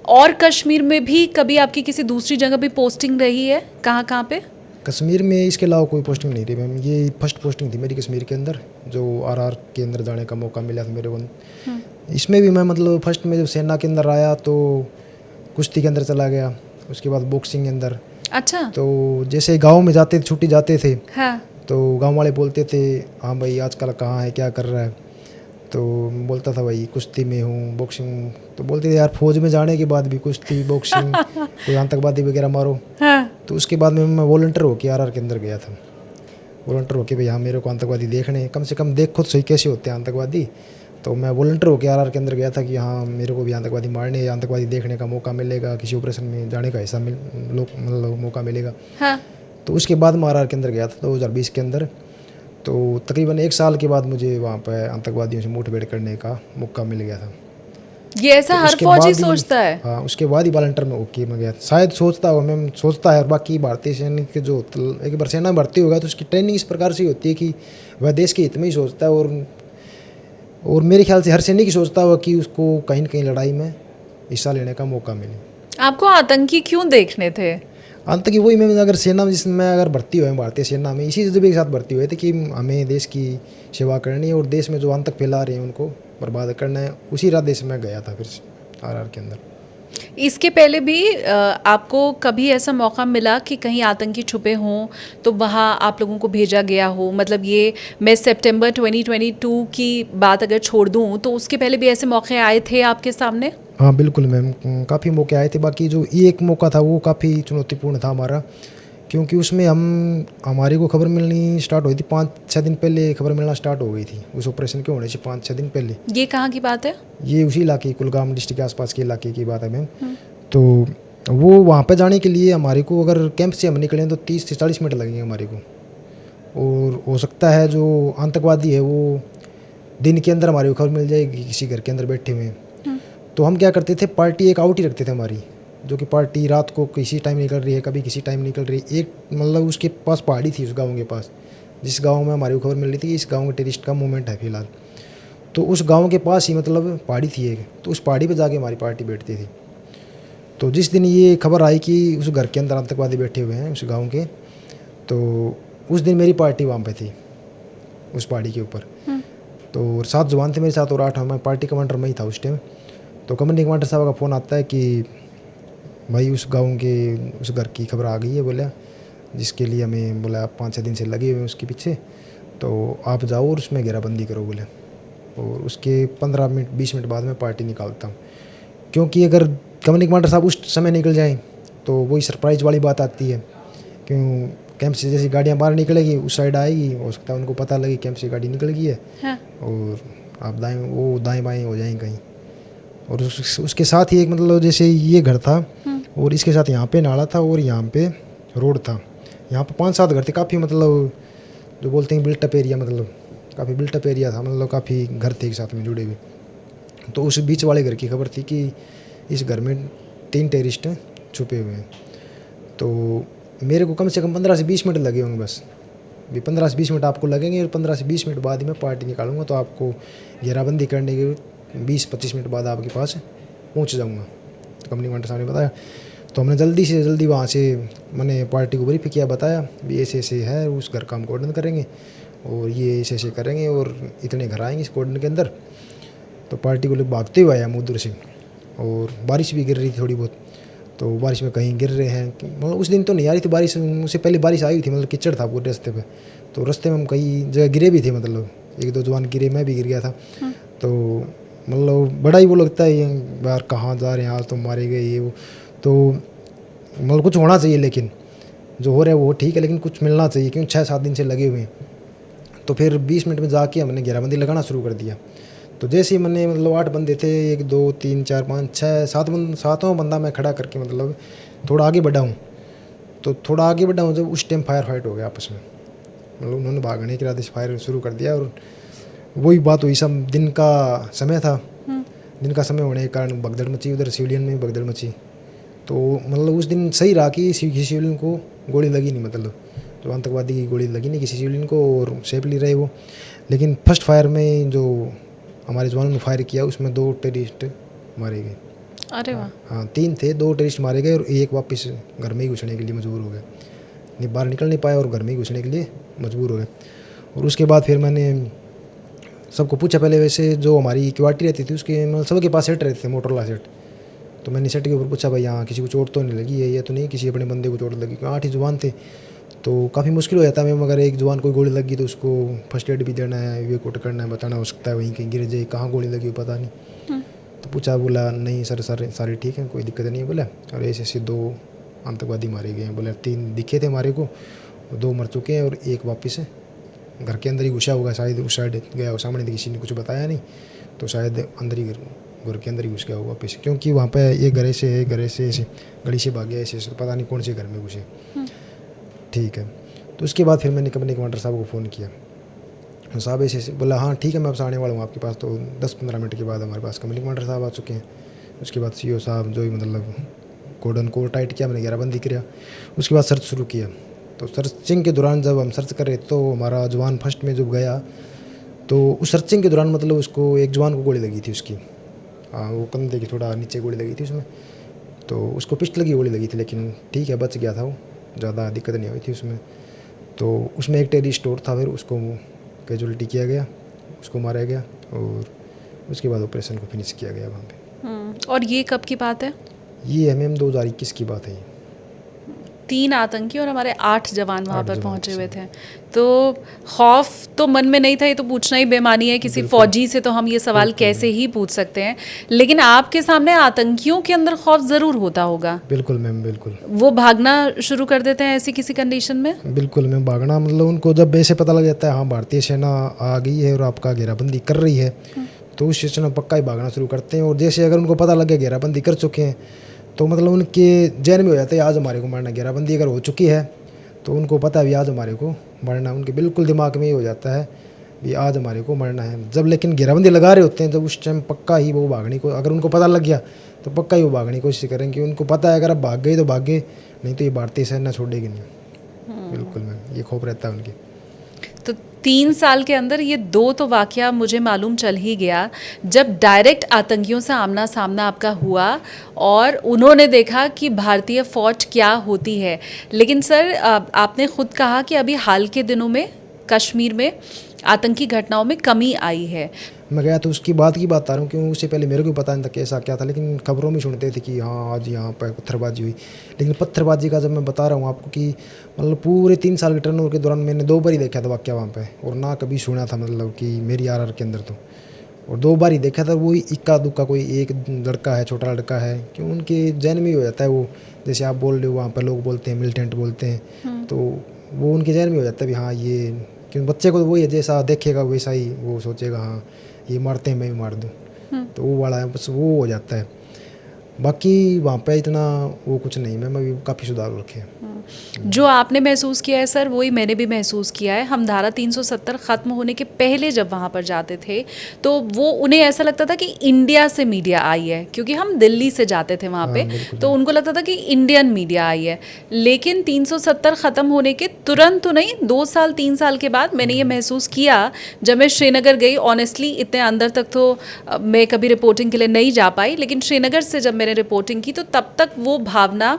और कश्मीर में भी कभी आपकी किसी दूसरी जगह भी पोस्टिंग रही है, कहाँ कहाँ पे? कश्मीर में इसके अलावा कोई पोस्टिंग नहीं रही मैम, ये फर्स्ट पोस्टिंग थी मेरी कश्मीर के अंदर, जो आरआर के अंदर जाने का मौका मिला था मेरे को। इसमें भी मैं मतलब फर्स्ट में जब सेना के अंदर आया तो कुश्ती के अंदर चला गया, उसके बाद बॉक्सिंग के अंदर। अच्छा। तो जैसे गाँव में जाते छुट्टी जाते थे हाँ। तो गाँव वाले बोलते थे हाँ भाई आजकल कहाँ है, क्या कर रहा है, तो बोलता था भाई कुश्ती में हूँ, बॉक्सिंग। तो बोलते थे यार फौज में जाने के बाद भी कुश्ती बॉक्सिंग कोई आतंकवादी वगैरह मारो। हाँ। तो उसके बाद में मैं वॉलंटियर होके आरआर के अंदर गया था, वॉलंटियर होके भाई हाँ मेरे को आतंकवादी देखने, कम से कम देख खुद सही कैसे होते हैं आतंकवादी। तो मैं वॉलंटियर होके आरआर के अंदर गया था कि हाँ मेरे को भी आतंकवादी मारने या आतंकवादी देखने का मौका मिलेगा, किसी ऑपरेशन में जाने का हिस्सा मतलब मौका मिलेगा। हाँ। तो उसके बाद मैं आरआर के अंदर गया था 2020 के अंदर। तो तकरीबन 1 साल के बाद मुझे वहाँ पर आतंकवादियों से मुठभेड़ करने का मौका मिल गया था। ये ऐसा तो हर उसके फौजी बाद ही- सोचता है। हाँ उसके बाद ही वॉलंटियर में ओके में गया, शायद सोचता हो मैम, सोचता है। और बाकी भारतीय सैनिक के जो एक बार सेना में भर्ती होगा तो उसकी ट्रेनिंग इस प्रकार से होती है कि वह देश के हित में ही सोचता है। और मेरे ख्याल से हर सैनिक ही सोचता होगा कि उसको कहीं न कहीं लड़ाई में हिस्सा लेने का मौका मिले। आपको आतंकी क्यों देखने थे? अंत की वही मैं अगर सेना में जिसमें मैं अगर भर्ती हुए भारतीय सेना में इसी जज्बे के साथ भर्ती हुए थे कि हमें देश की सेवा करनी है और देश में जो आतंक फैला रहे हैं उनको बर्बाद करना है, उसी इरादे से मैं गया था फिर आरआर के अंदर। इसके पहले भी आपको कभी ऐसा मौका मिला कि कहीं आतंकी छुपे हों तो वहाँ आप लोगों को भेजा गया हो? मतलब ये मैं सितंबर 2022 की बात अगर छोड़ दूँ तो उसके पहले भी ऐसे मौके आए थे आपके सामने? हाँ बिल्कुल मैम, काफ़ी मौके आए थे। बाकी जो ये एक मौका था वो काफ़ी चुनौतीपूर्ण था हमारा, क्योंकि उसमें हमारे को खबर मिलनी स्टार्ट हुई थी 5-6 दिन पहले, खबर मिलना स्टार्ट हो गई थी उस ऑपरेशन के होने से 5-6 दिन पहले। ये कहाँ की बात है? ये उसी इलाके कुलगाम डिस्ट्रिक्ट के आसपास के इलाके की बात है मैम। तो वो वहाँ पे जाने के लिए हमारे को अगर कैंप से हम निकलें तो 30 से 40 मिनट लगेंगे हमारे को। और हो सकता है जो आतंकवादी है वो दिन के अंदर हमारी को खबर मिल जाएगी किसी घर के अंदर बैठे हुए। तो हम क्या करते थे, पार्टी एक आउट ही रखते थे हमारी, जो कि पार्टी रात को किसी टाइम निकल रही है, कभी किसी टाइम निकल रही है। एक मतलब उसके पास पहाड़ी थी उस गाँव के पास, जिस गाँव में हमारी को खबर मिल रही थी कि इस गाँव में टेररिस्ट का मूवमेंट है फिलहाल। तो उस गांव के पास ही मतलब पहाड़ी थी एक, तो उस पहाड़ी पे जाके हमारी पार्टी बैठती थी। तो जिस दिन ये खबर आई कि उस घर के अंदर आतंकवादी बैठे हुए हैं उस गांव के, तो उस दिन मेरी पार्टी वहाँ पे थी उस पहाड़ी के ऊपर। तो 7 जवान थे मेरे साथ और 8 मैं पार्टी कमांडर में ही था उस टाइम। तो कमांडिंग कमांडर साहब का फ़ोन आता है कि भाई उस गाँव के उस घर की खबर आ गई है, बोला जिसके लिए हमें बोला 5-6 दिन से लगे हुए हैं उसके पीछे, तो आप जाओ और उसमें घेराबंदी करो बोले। और उसके 15 मिनट 20 मिनट बाद मैं पार्टी निकालता हूँ, क्योंकि अगर कमांडिंग कमांडर साहब उस समय निकल जाएँ तो वही सरप्राइज़ वाली बात आती है। क्यों कैंप से जैसी गाड़ियाँ बाहर निकलेगी उस साइड आएगी, हो सकता है उनको पता लगे कैंप से गाड़ी निकल गई है। हाँ। और आप दाएँ बाएँ हो जाएंगे कहीं। और उसके साथ ही एक मतलब जैसे ये घर था और इसके साथ यहाँ पे नाला था और यहाँ पे रोड था। यहाँ पे 5-7 घर थे, काफ़ी मतलब जो बोलते हैं बिल्टअप एरिया, मतलब काफ़ी बिल्टअप एरिया था, मतलब काफ़ी घर थे एक साथ में जुड़े हुए। तो उस बीच वाले घर की खबर थी कि इस घर में 3 टेररिस्ट छुपे हुए हैं। तो मेरे को कम से कम 15 से 20 मिनट लगे होंगे बस, 15 से 20 मिनट आपको लगेंगे और 15 से 20 मिनट बाद ही मैं पार्टी निकालूंगा। तो आपको घेराबंदी करने के 20-25 मिनट बाद आपके पास पहुंच जाऊंगा। तो कंपनी कमांडर साहब ने बताया। तो हमने जल्दी से जल्दी वहाँ से मैंने पार्टी को ब्रीफ किया, बताया भी ऐसे है, उस घर का हम कोऑर्डिनेट करेंगे और ये ऐसे करेंगे और इतने घर आएंगे इस कोऑर्डिनेट के अंदर। तो पार्टी को लोग भागते हुए आया मुद्दर से, और बारिश भी गिर रही थी थोड़ी बहुत। तो बारिश में कहीं गिर रहे हैं, मतलब उस दिन तो नहीं आ रही थी बारिश, उससे पहले बारिश आई थी, मतलब कीचड़ था पूरे रास्ते पे। तो रास्ते में हम कई जगह गिरे भी थे, मतलब 1-2 जवान गिरे, मैं भी गिर गया था। तो मतलब बड़ा ही वो लगता है यार कहाँ जा रहे हैं, आज तो मारे गए ये वो। तो मतलब कुछ होना चाहिए, लेकिन जो हो रहा है वो ठीक है, लेकिन कुछ मिलना चाहिए, क्योंकि 6-7 दिन से लगे हुए हैं। तो फिर 20 मिनट में जाके हमने घेराबंदी लगाना शुरू कर दिया। तो जैसे ही मैंने मतलब 8 बंदे थे, 1 2 3 4 5 6 7 सातों बंदा मैं खड़ा करके मतलब थोड़ा आगे बढ़ा हूँ। तो थोड़ा आगे बढ़ा हूँ जब उस टाइम फायर फाइट हो गया आपस में, मतलब उन्होंने भागने के इरादे से फायर शुरू कर दिया। और वही बात हुई, सब दिन का समय था, दिन का समय होने के कारण भगदड़ मची, उधर सिविलियन में भगदड़ मची। तो मतलब उस दिन सही रहा कि किसी सिविलियन को गोली लगी नहीं, मतलब जो आतंकवादी की गोली लगी नहीं किसी सिविलियन को, और सेफली रहे वो। लेकिन फर्स्ट फायर में जो हमारे जवानों ने फायर किया उसमें 2 टेररिस्ट मारे गए। अरे वाह। हाँ 3 थे, 2 टेररिस्ट मारे गए और एक वापस घर में ही घुसने के लिए मजबूर हो गए, नहीं बाहर निकल नहीं पाए और घर में ही घुसने के लिए मजबूर हो गए। और उसके बाद फिर मैंने सबको पूछा, पहले वैसे जो हमारी क्वार्टी रहती थी उसके मतलब सबके पास सेट रहते थे, मोटरला सेट। तो मैंने सेट के ऊपर पूछा, भाई यहाँ किसी को चोट तो नहीं लगी है, या तो नहीं किसी अपने बंदे को चोट लगी, क्योंकि 8 ही जवान थे। तो काफ़ी मुश्किल हो जाता है मैम, अगर एक जवान को गोली लगी तो उसको फर्स्ट एड भी देना है, वे कोट करना है, बताना हो सकता है वहीं कहीं गिर जाए, कहाँ गोली लगी हो पता नहीं। तो पूछा, बोला नहीं सर सारे ठीक हैं, कोई दिक्कत नहीं है बोला। और ऐसे 2 आतंकवादी मारे गए हैं, बोले 3 दिखे थे हमारे को, 2 मर चुके हैं और एक वापस घर के अंदर ही घुसा होगा, शायद उस साइड गया हो, सामने तो किसी ने कुछ बताया नहीं, तो शायद अंदर ही घर के अंदर ही घुस गया होगा वापस, क्योंकि वहाँ पे एक घरे से ऐसे गली से भाग गया ऐसे, पता नहीं कौन से घर में घुसे। ठीक है। तो उसके बाद फिर मैंने कंपनी कमांडर साहब को फ़ोन किया, साहब ऐसे बोला हाँ ठीक है मैं अब आने वाला हूँ आपके पास। तो 10-15 मिनट के बाद हमारे पास कंपनी कमांडर साहब आ चुके हैं। उसके बाद CO साहब जो ही मतलब कोडन को टाइट किया, मैंने घेराबंदी किया। उसके बाद सर्च शुरू किया। तो सर्चिंग के दौरान जब हम सर्च कर रहे तो हमारा जवान फर्स्ट में जब गया, तो उस सर्चिंग के दौरान मतलब उसको एक जवान को गोली लगी थी उसकी, वो कंधे की थोड़ा नीचे गोली लगी थी उसमें। तो उसको पिस्टल की गोली लगी थी, लेकिन ठीक है बच गया था वो, ज़्यादा दिक्कत नहीं हुई थी उसमें। तो उसमें एक टेररिस्ट और था, फिर उसको कैजुअलिटी किया गया, उसको मारा गया और उसके बाद ऑपरेशन को फिनिश किया गया वहाँ पे। और ये कब की बात है? ये MM 2021 की बात है। 3 आतंकी और हमारे 8 जवान वहाँ पर पहुँचे हुए थे। तो खौफ तो मन में नहीं था, ये तो पूछना ही बेमानी है, किसी फौजी से तो हम ये सवाल कैसे ही पूछ सकते हैं, लेकिन आपके सामने आतंकियों के अंदर खौफ ज़रूर होता होगा। बिल्कुल मैम, बिल्कुल। वो भागना शुरू कर देते हैं ऐसी किसी कंडीशन में? बिल्कुल मैम, भागना मतलब उनको जब ऐसे पता लग जाता है हाँ भारतीय सेना आ गई है और आपका घेराबंदी कर रही है, तो उस सिचुएशन में पक्का ही भागना शुरू करते हैं। और जैसे अगर उनको पता लग गया घेराबंदी कर चुके हैं, तो मतलब उनके जहन में हो जाता है आज हमारे को मारना। घेराबंदी अगर हो चुकी है तो उनको पता है भी आज हमारे को मरना, उनके बिल्कुल दिमाग में ये हो जाता है भी आज हमारे को मरना है। जब लेकिन घेराबंदी लगा रहे होते हैं, जब उस टाइम पक्का ही वो भागने को, अगर उनको पता लग गया तो पक्का ही वो भागने की कोशिश करेंगे। उनको पता है अगर अब भाग गए तो भाग गए, नहीं तो ये भारतीय सेना छोड़ेगी नहीं। बिल्कुल मैम, ये खौफ रहता है उनके। तो 3 साल के अंदर ये 2 तो वाकया मुझे मालूम चल ही गया, जब डायरेक्ट आतंकियों से आमना सामना आपका हुआ और उन्होंने देखा कि भारतीय फौज क्या होती है। लेकिन सर आपने खुद कहा कि अभी हाल के दिनों में कश्मीर में आतंकी घटनाओं में कमी आई है। मैं गया तो उसकी बात की बात आ रहा हूँ, क्यों उससे पहले मेरे को पता नहीं था कैसा क्या था, लेकिन खबरों में सुनते थे कि हाँ आज यहाँ पर पत्थरबाजी हुई। लेकिन पत्थरबाजी का जब मैं बता रहा हूँ आपको कि मतलब पूरे 3 साल के टर्नओवर के दौरान मैंने 2 बार ही देखा था वाक़या वहाँ पे, और ना कभी सुना था मतलब कि मेरी RR के अंदर तो, और 2 बार ही देखा था। वही इक्का दुक्का कोई एक लड़का है, छोटा लड़का है, क्यों उनके जहन में ही हो जाता है वो, जैसे आप बोल रहे हो वहाँ पर लोग बोलते हैं मिलिटेंट बोलते हैं, तो वो उनके जहन में हो जाता है भी हाँ ये, क्योंकि बच्चे को तो वही है जैसा देखेगा वैसा ही वो सोचेगा हाँ ये मारते हैं मैं भी मार दूँ, तो वो वाला है, बस वो हो जाता है। बाकी वहाँ पे इतना वो कुछ नहीं, मैम अभी काफ़ी सुधार रखे हैं। जो आपने महसूस किया है सर वही मैंने भी महसूस किया है। हम धारा 370 ख़त्म होने के पहले जब वहाँ पर जाते थे तो वो उन्हें ऐसा लगता था कि इंडिया से मीडिया आई है, क्योंकि हम दिल्ली से जाते थे वहाँ पे, तो उनको लगता था कि इंडियन मीडिया आई है। लेकिन 370 ख़त्म होने के तुरंत तो नहीं, 2 साल 3 साल के बाद मैंने ये महसूस किया जब मैं श्रीनगर गई। ऑनेस्टली इतने अंदर तक तो मैं कभी रिपोर्टिंग के लिए नहीं जा पाई, लेकिन श्रीनगर से जब मैंने रिपोर्टिंग की तो तब तक वो भावना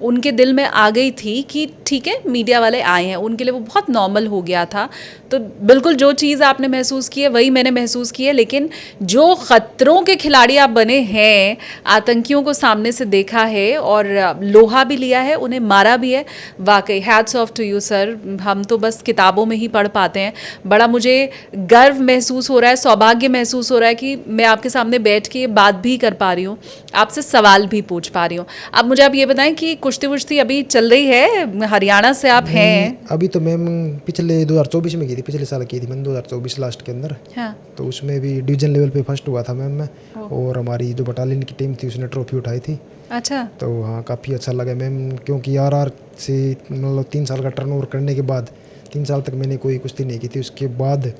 उनके दिल में आ गई थी कि ठीक है मीडिया वाले आए हैं, उनके लिए वो बहुत नॉर्मल हो गया था। तो बिल्कुल जो चीज़ आपने महसूस की है वही मैंने महसूस की है, लेकिन जो ख़तरों के खिलाड़ी आप बने हैं, आतंकियों को सामने से देखा है और लोहा भी लिया है, उन्हें मारा भी है, वाकई hats off to you sir. हम तो बस किताबों में ही पढ़ पाते हैं। बड़ा मुझे गर्व महसूस हो रहा है, सौभाग्य महसूस हो रहा है कि मैं आपके सामने बैठ के बात भी कर पा रही हूँ, आपसे सवाल भी पूछ पा रही हूँ। अब मुझे आप ये बताएं कि कुश्ती वुश्ती अभी चल रही है, हरियाणा से आप हैं? अभी तो मैम पिछले 2024 में की थी, पिछले साल की थी मैंने 2024 लास्ट के अंदर। हाँ। तो उसमें भी डिवीजन लेवल पे फर्स्ट हुआ था मैम मैं, और हमारी जो बटालियन की टीम थी उसने ट्रॉफी उठाई थी। अच्छा। तो हाँ काफ़ी अच्छा लगा मैम, क्योंकि आर से मतलब 3 साल का टर्नओवर करने के बाद 3 साल तक मैंने कोई कुश्ती नहीं की थी। उसके बाद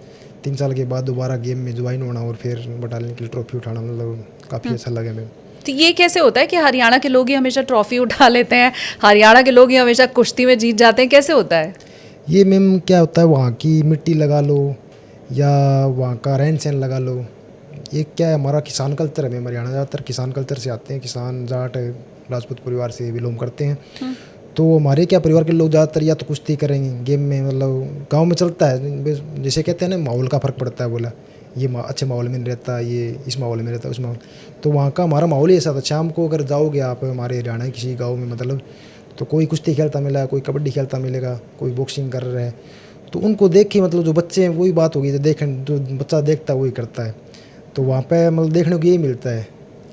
3 साल के बाद दोबारा गेम में ज्वाइन होना और फिर बटालियन की ट्रॉफी उठाना, मतलब काफ़ी अच्छा लगा मैम। तो ये कैसे होता है कि हरियाणा के लोग ही हमेशा ट्रॉफी उठा लेते हैं, हरियाणा के लोग ही हमेशा कुश्ती में जीत जाते हैं, कैसे होता है? ये मैम क्या होता है, वहाँ की मिट्टी लगा लो या वहाँ का रहन सहन लगा लो। ये क्या है, हमारा किसान कल्चर है मैम, हरियाणा ज़्यादातर किसान कल्चर से आते हैं, किसान जाट राजपूत परिवार से बिलोंग करते हैं। तो हमारे क्या परिवार के लोग ज़्यादातर या तो कुश्ती करेंगे गेम में, मतलब गांव में चलता है, जैसे कहते हैं ना माहौल का फ़र्क पड़ता है। बोला ये अच्छे माहौल में नहीं रहता, ये इस माहौल में रहता है, उस माहौल। तो वहाँ का हमारा माहौल ही ऐसा था। शाम को अगर जाओगे आप हमारे हरियाणा के किसी गाँव में, मतलब तो कोई कुश्ती खेलता मिला, कोई कबड्डी खेलता मिलेगा, कोई बॉक्सिंग कर रहे हैं, तो उनको देख के मतलब जो बच्चे हैं वही बात होगी, जो बच्चा देखता है वही करता है। तो वहाँ पे मतलब देखने को यही मिलता है।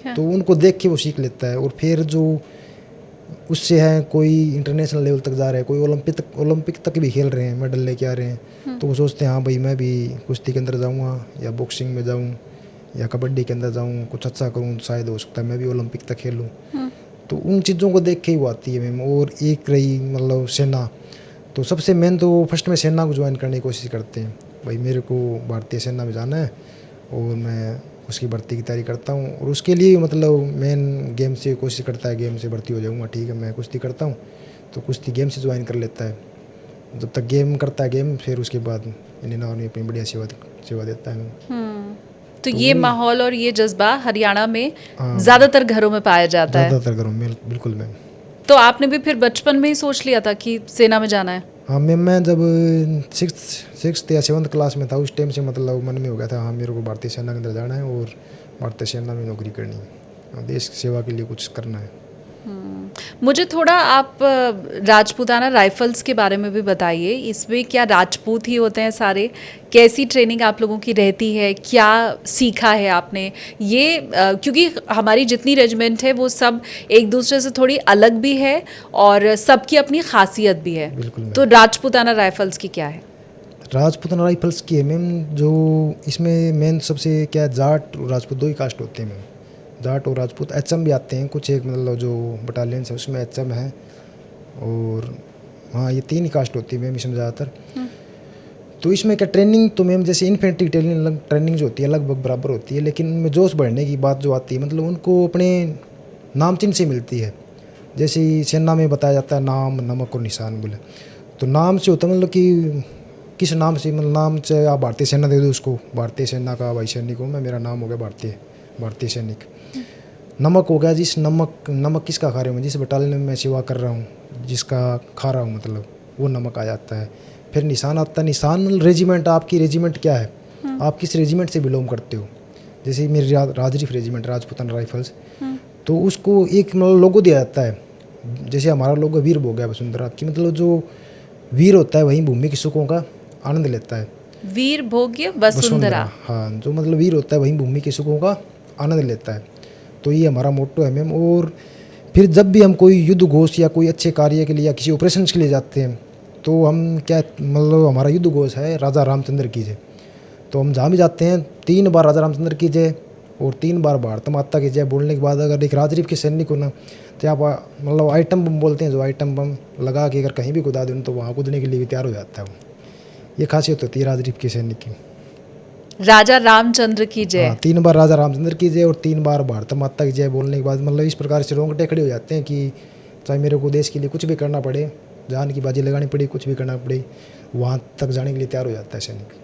हाँ। तो उनको देख के वो सीख लेता है, और फिर जो उससे है कोई इंटरनेशनल लेवल तक जा रहे हैं, कोई ओलंपिक तक भी खेल रहे हैं, मेडल लेके आ रहे हैं, तो वो सोचते हैं हाँ भाई मैं भी कुश्ती के अंदर जाऊँगा या बॉक्सिंग में जाऊँ या कबड्डी के अंदर जाऊँ, कुछ अच्छा करूँ, शायद हो सकता है मैं भी ओलंपिक तक खेलूँ। तो उन चीज़ों को देख के ही वो आती है मैम। और एक रही मतलब सेना, तो सबसे मेन तो फर्स्ट में सेना को ज्वाइन करने की कोशिश करते हैं, भाई मेरे को भारतीय सेना में जाना है और मैं उसकी भर्ती की तैयारी करता हूँ। और उसके लिए मतलब मेन गेम से कोशिश करता है, गेम से भर्ती हो जाऊँगा, ठीक है मैं कुश्ती करता हूँ, तो कुश्ती गेम से ज्वाइन कर लेता है। जब तक गेम करता है गेम, फिर उसके बाद इंडियन आर्मी अपनी बढ़िया सेवा देता है। तो ये माहौल और ये जज्बा हरियाणा में ज़्यादातर घरों में पाया जाता है। ज़्यादातर घरों में बिल्कुल मैम। तो आपने भी फिर बचपन में ही सोच लिया था कि सेना में जाना है? हाँ मैम, मैं जब 6th या 7th क्लास में था उस टाइम से मतलब मन में हो गया था हाँ मेरे को भारतीय सेना के अंदर जाना है और भारतीय सेना में नौकरी करनी है, देश की सेवा के लिए कुछ करना है। मुझे थोड़ा आप राजपूताना राइफल्स के बारे में भी बताइए। इसमें क्या राजपूत ही होते हैं सारे? कैसी ट्रेनिंग आप लोगों की रहती है? क्या सीखा है आपने? ये क्योंकि हमारी जितनी रेजिमेंट है वो सब एक दूसरे से थोड़ी अलग भी है और सबकी अपनी खासियत भी है। बिल्कुल। तो राजपूताना राइफल्स की क्या है? राजपूताना राइफल्स की है मैम, जो इसमें मेन सबसे क्या है, जाट और राजपूत दो ही कास्ट होते हैं मैम। जाट और राजपूत, एचएम भी आते हैं कुछ, एक मतलब जो बटालियन है उसमें एचएम है, और हाँ ये 3 ही कास्ट होती है मैम इसमें ज़्यादातर। तो इसमें क्या ट्रेनिंग तो मैम जैसे इन्फेंट्री ट्रेनिंग जो होती है लगभग बराबर होती है, लेकिन उनमें जोश बढ़ने की बात जो आती है मतलब उनको अपने नाम चिन्ह से मिलती है। जैसे सेना में बताया जाता है नाम, नमक और निशान बोले, तो नाम से होता है मतलब कि किस नाम से, मतलब नाम से आप भारतीय सेना दे दो उसको, भारतीय सेना का भाई सैनिक हूँ मैं, मेरा नाम हो गया भारतीय सैनिक। नमक हो गया, जिस नमक किसका खा रहा हूँ, जिस बटालियन में मैं सेवा कर रहा हूँ, जिसका खा रहा हूँ मतलब वो नमक आ जाता है। फिर निशान आता है, निशान रेजिमेंट, आपकी रेजिमेंट क्या है, आप किस रेजिमेंट से बिलोंग करते हो। जैसे मेरी राजरीफ रेजिमेंट राजपूताना राइफल्स, तो उसको एक मतलब लोगो दिया जाता है। जैसे हमारा लोगो वीर हो गया वसुंधरा की, मतलब जो वीर होता है वही भूमि के सुखों का आनंद लेता है। वीर भोग्य वसुंधरा, हाँ जो मतलब वीर होता है वही भूमि के सुखों का आनंद लेता है। तो ये हमारा मोटो है मैम। और फिर जब भी हम कोई युद्ध घोष या कोई अच्छे कार्य के लिए या किसी ऑपरेशन के लिए जाते हैं, तो हम क्या मतलब हमारा युद्ध घोष है राजा रामचंद्र की जय। तो हम जहाँ भी जाते हैं 3 बार राजा रामचंद्र की जय और 3 बार भारत माता की जय बोलने के बाद अगर एक राजरीफ के सैनिक हो ना, तो आप मतलब आइटम बम बोलते हैं, जो आइटम बम लगा के अगर कहीं भी कूदा दें तो वहाँ कूदने के लिए भी तैयार हो जाता है वो। ये खासियत होती है राजरीफ के सैनिक की। राजा रामचंद्र की जय। 3 बार राजा रामचंद्र की जय और 3 बार भारत माता की जय बोलने के बाद मतलब इस प्रकार से रोंगटे खड़े हो जाते हैं कि चाहे मेरे को देश के लिए कुछ भी करना पड़े, जान की बाजी लगानी पड़े, कुछ भी करना पड़े, वहाँ तक जाने के लिए तैयार हो जाता है सैनिक।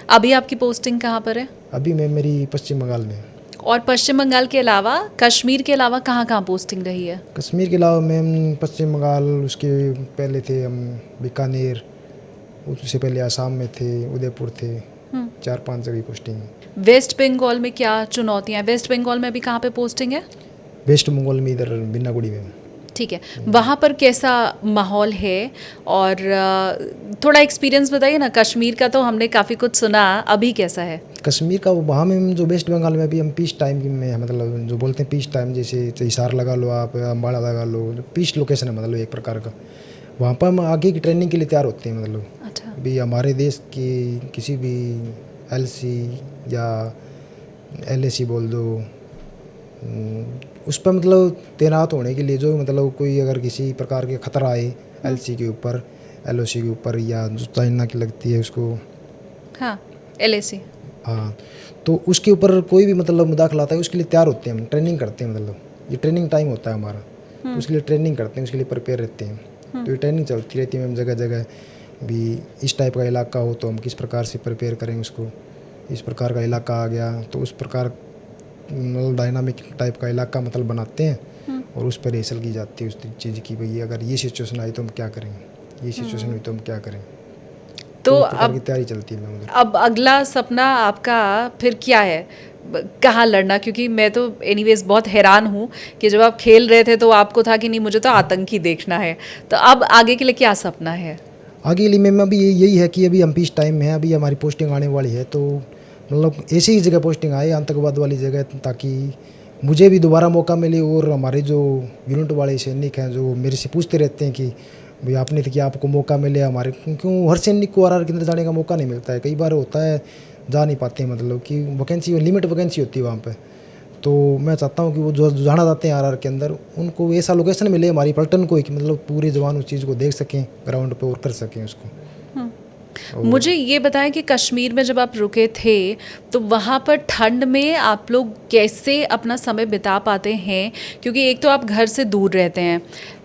अभी आपकी पोस्टिंग कहाँ पर है? अभी मैं मेरी पश्चिम बंगाल में। और पश्चिम बंगाल के अलावा कश्मीर के अलावा कहाँ कहाँ पोस्टिंग रही है? कश्मीर के अलावा मैम पश्चिम बंगाल, उसके पहले थे हम बीकानेर, उससे पहले आसाम में थे, उदयपुर थे, 4-5 जगह पोस्टिंग। वेस्ट बंगाल में क्या चुनौतियाँ हैं? वेस्ट बंगाल में भी कहाँ पे पोस्टिंग है? वेस्ट बंगाल में इधर बिन्नागुड़ी में। ठीक है, वहाँ पर कैसा माहौल है? और थोड़ा एक्सपीरियंस बताइए ना। कश्मीर का तो हमने काफ़ी कुछ सुना, अभी कैसा है? कश्मीर का वहाँ में जो वेस्ट बंगाल में अभी हम पीस टाइम में है, मतलब जो बोलते हैं पीस टाइम, जैसे हिसार लगा लो आप, अम्बाड़ा लगा लो, पीस लोकेशन है मतलब एक प्रकार का। वहाँ पर हम आगे की ट्रेनिंग के लिए तैयार होते हैं। मतलब अच्छा। अभी हमारे देश की किसी भी LC या LAC बोल दो, उस पर मतलब तैनात होने के लिए जो मतलब कोई अगर किसी प्रकार के खतरा आए LC के ऊपर, LOC के ऊपर, या जो चाइना की लगती है उसको, हाँ, LAC। हाँ, तो उसके ऊपर कोई भी मतलब मुदाखला आता है, उसके लिए तैयार होते हैं हम, ट्रेनिंग करते हैं। मतलब ये ट्रेनिंग टाइम होता है हमारा, तो उसके लिए ट्रेनिंग करते हैं, उसके लिए प्रिपेयर रहते हैं। तो ये ट्रेनिंग चलती रहती है मैम, जगह जगह भी इस टाइप का इलाका हो तो हम किस प्रकार से प्रिपेयर करें उसको, इस प्रकार का इलाका आ गया तो उस प्रकार मतलब डायनामिक टाइप का इलाका मतलब बनाते हैं, और उस पर रिहर्सल की जाती है उस चीज़ की, भाई अगर ये सिचुएशन आई तो हम क्या करेंगे, ये सिचुएशन हुई तो हम क्या करें। तो उस प्रकार अब की तैयारी चलती है मैम उधर। अब अगला सपना आपका फिर क्या है? कहाँ लड़ना? क्योंकि मैं तो एनीवेज बहुत हैरान हूँ कि जब आप खेल रहे थे तो आपको था कि नहीं मुझे तो आतंकी देखना है, तो अब आगे के लिए क्या सपना है? आगे के लिए मैम अभी यही है कि अभी हम पीस टाइम में है, अभी हमारी पोस्टिंग आने वाली है, तो मतलब ऐसी ही जगह पोस्टिंग आए, आतंकवाद वाली जगह, ताकि मुझे भी दोबारा मौका मिले, और हमारे जो यूनिट वाले सैनिक हैं जो मेरे से पूछते रहते हैं कि भाई आपने तो क्या आपको मौका मिले हमारे, क्यों हर सैनिक को RR के अंदर जाने का मौका नहीं मिलता है, कई बार होता है जा नहीं पाते हैं, मतलब कि वैकेंसी लिमिट वैकेंसी होती है वहाँ पे। तो मैं चाहता हूँ कि वो जो जाना चाहते हैं RR के अंदर, उनको ऐसा लोकेशन मिले हमारी पलटन को कि मतलब पूरे जवान उस चीज़ को देख सकें ग्राउंड पे और कर सकें उसको। मुझे ये बताएं कि कश्मीर में जब आप रुके थे तो वहाँ पर ठंड में आप लोग कैसे अपना समय बिता पाते हैं? क्योंकि एक तो आप घर से दूर रहते हैं,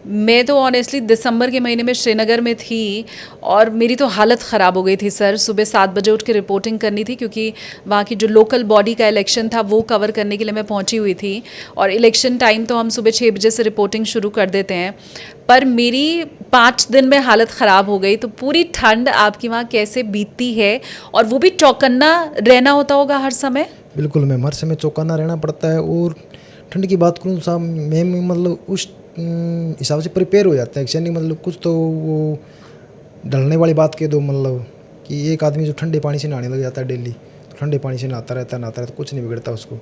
मैं तो ऑनेस्टली दिसंबर के महीने में श्रीनगर में थी और मेरी तो हालत ख़राब हो गई थी सर। सुबह 7 बजे उठ के रिपोर्टिंग करनी थी क्योंकि वहाँ की जो लोकल बॉडी का इलेक्शन था वो कवर करने के लिए मैं पहुँची हुई थी, और इलेक्शन टाइम तो हम सुबह 6 बजे से रिपोर्टिंग शुरू कर देते हैं। पर मेरी 5 दिन में हालत ख़राब हो गई। तो पूरी ठंड आपकी वहाँ कैसे बीतती है, और वो भी चौकन्ना रहना होता होगा हर समय? बिल्कुल मैम, हर समय चौकन्ना रहना पड़ता है। और ठंड की बात करूँ साहब मैम, मतलब उस हिसाब से प्रिपेयर हो जाता है सैनिक, मतलब कुछ तो वो ढलने वाली बात कह दो, मतलब कि एक आदमी जो ठंडे पानी से नहाने लग जाता है डेली, तो ठंडे पानी से नहाता रहता है तो कुछ नहीं बिगड़ता उसको।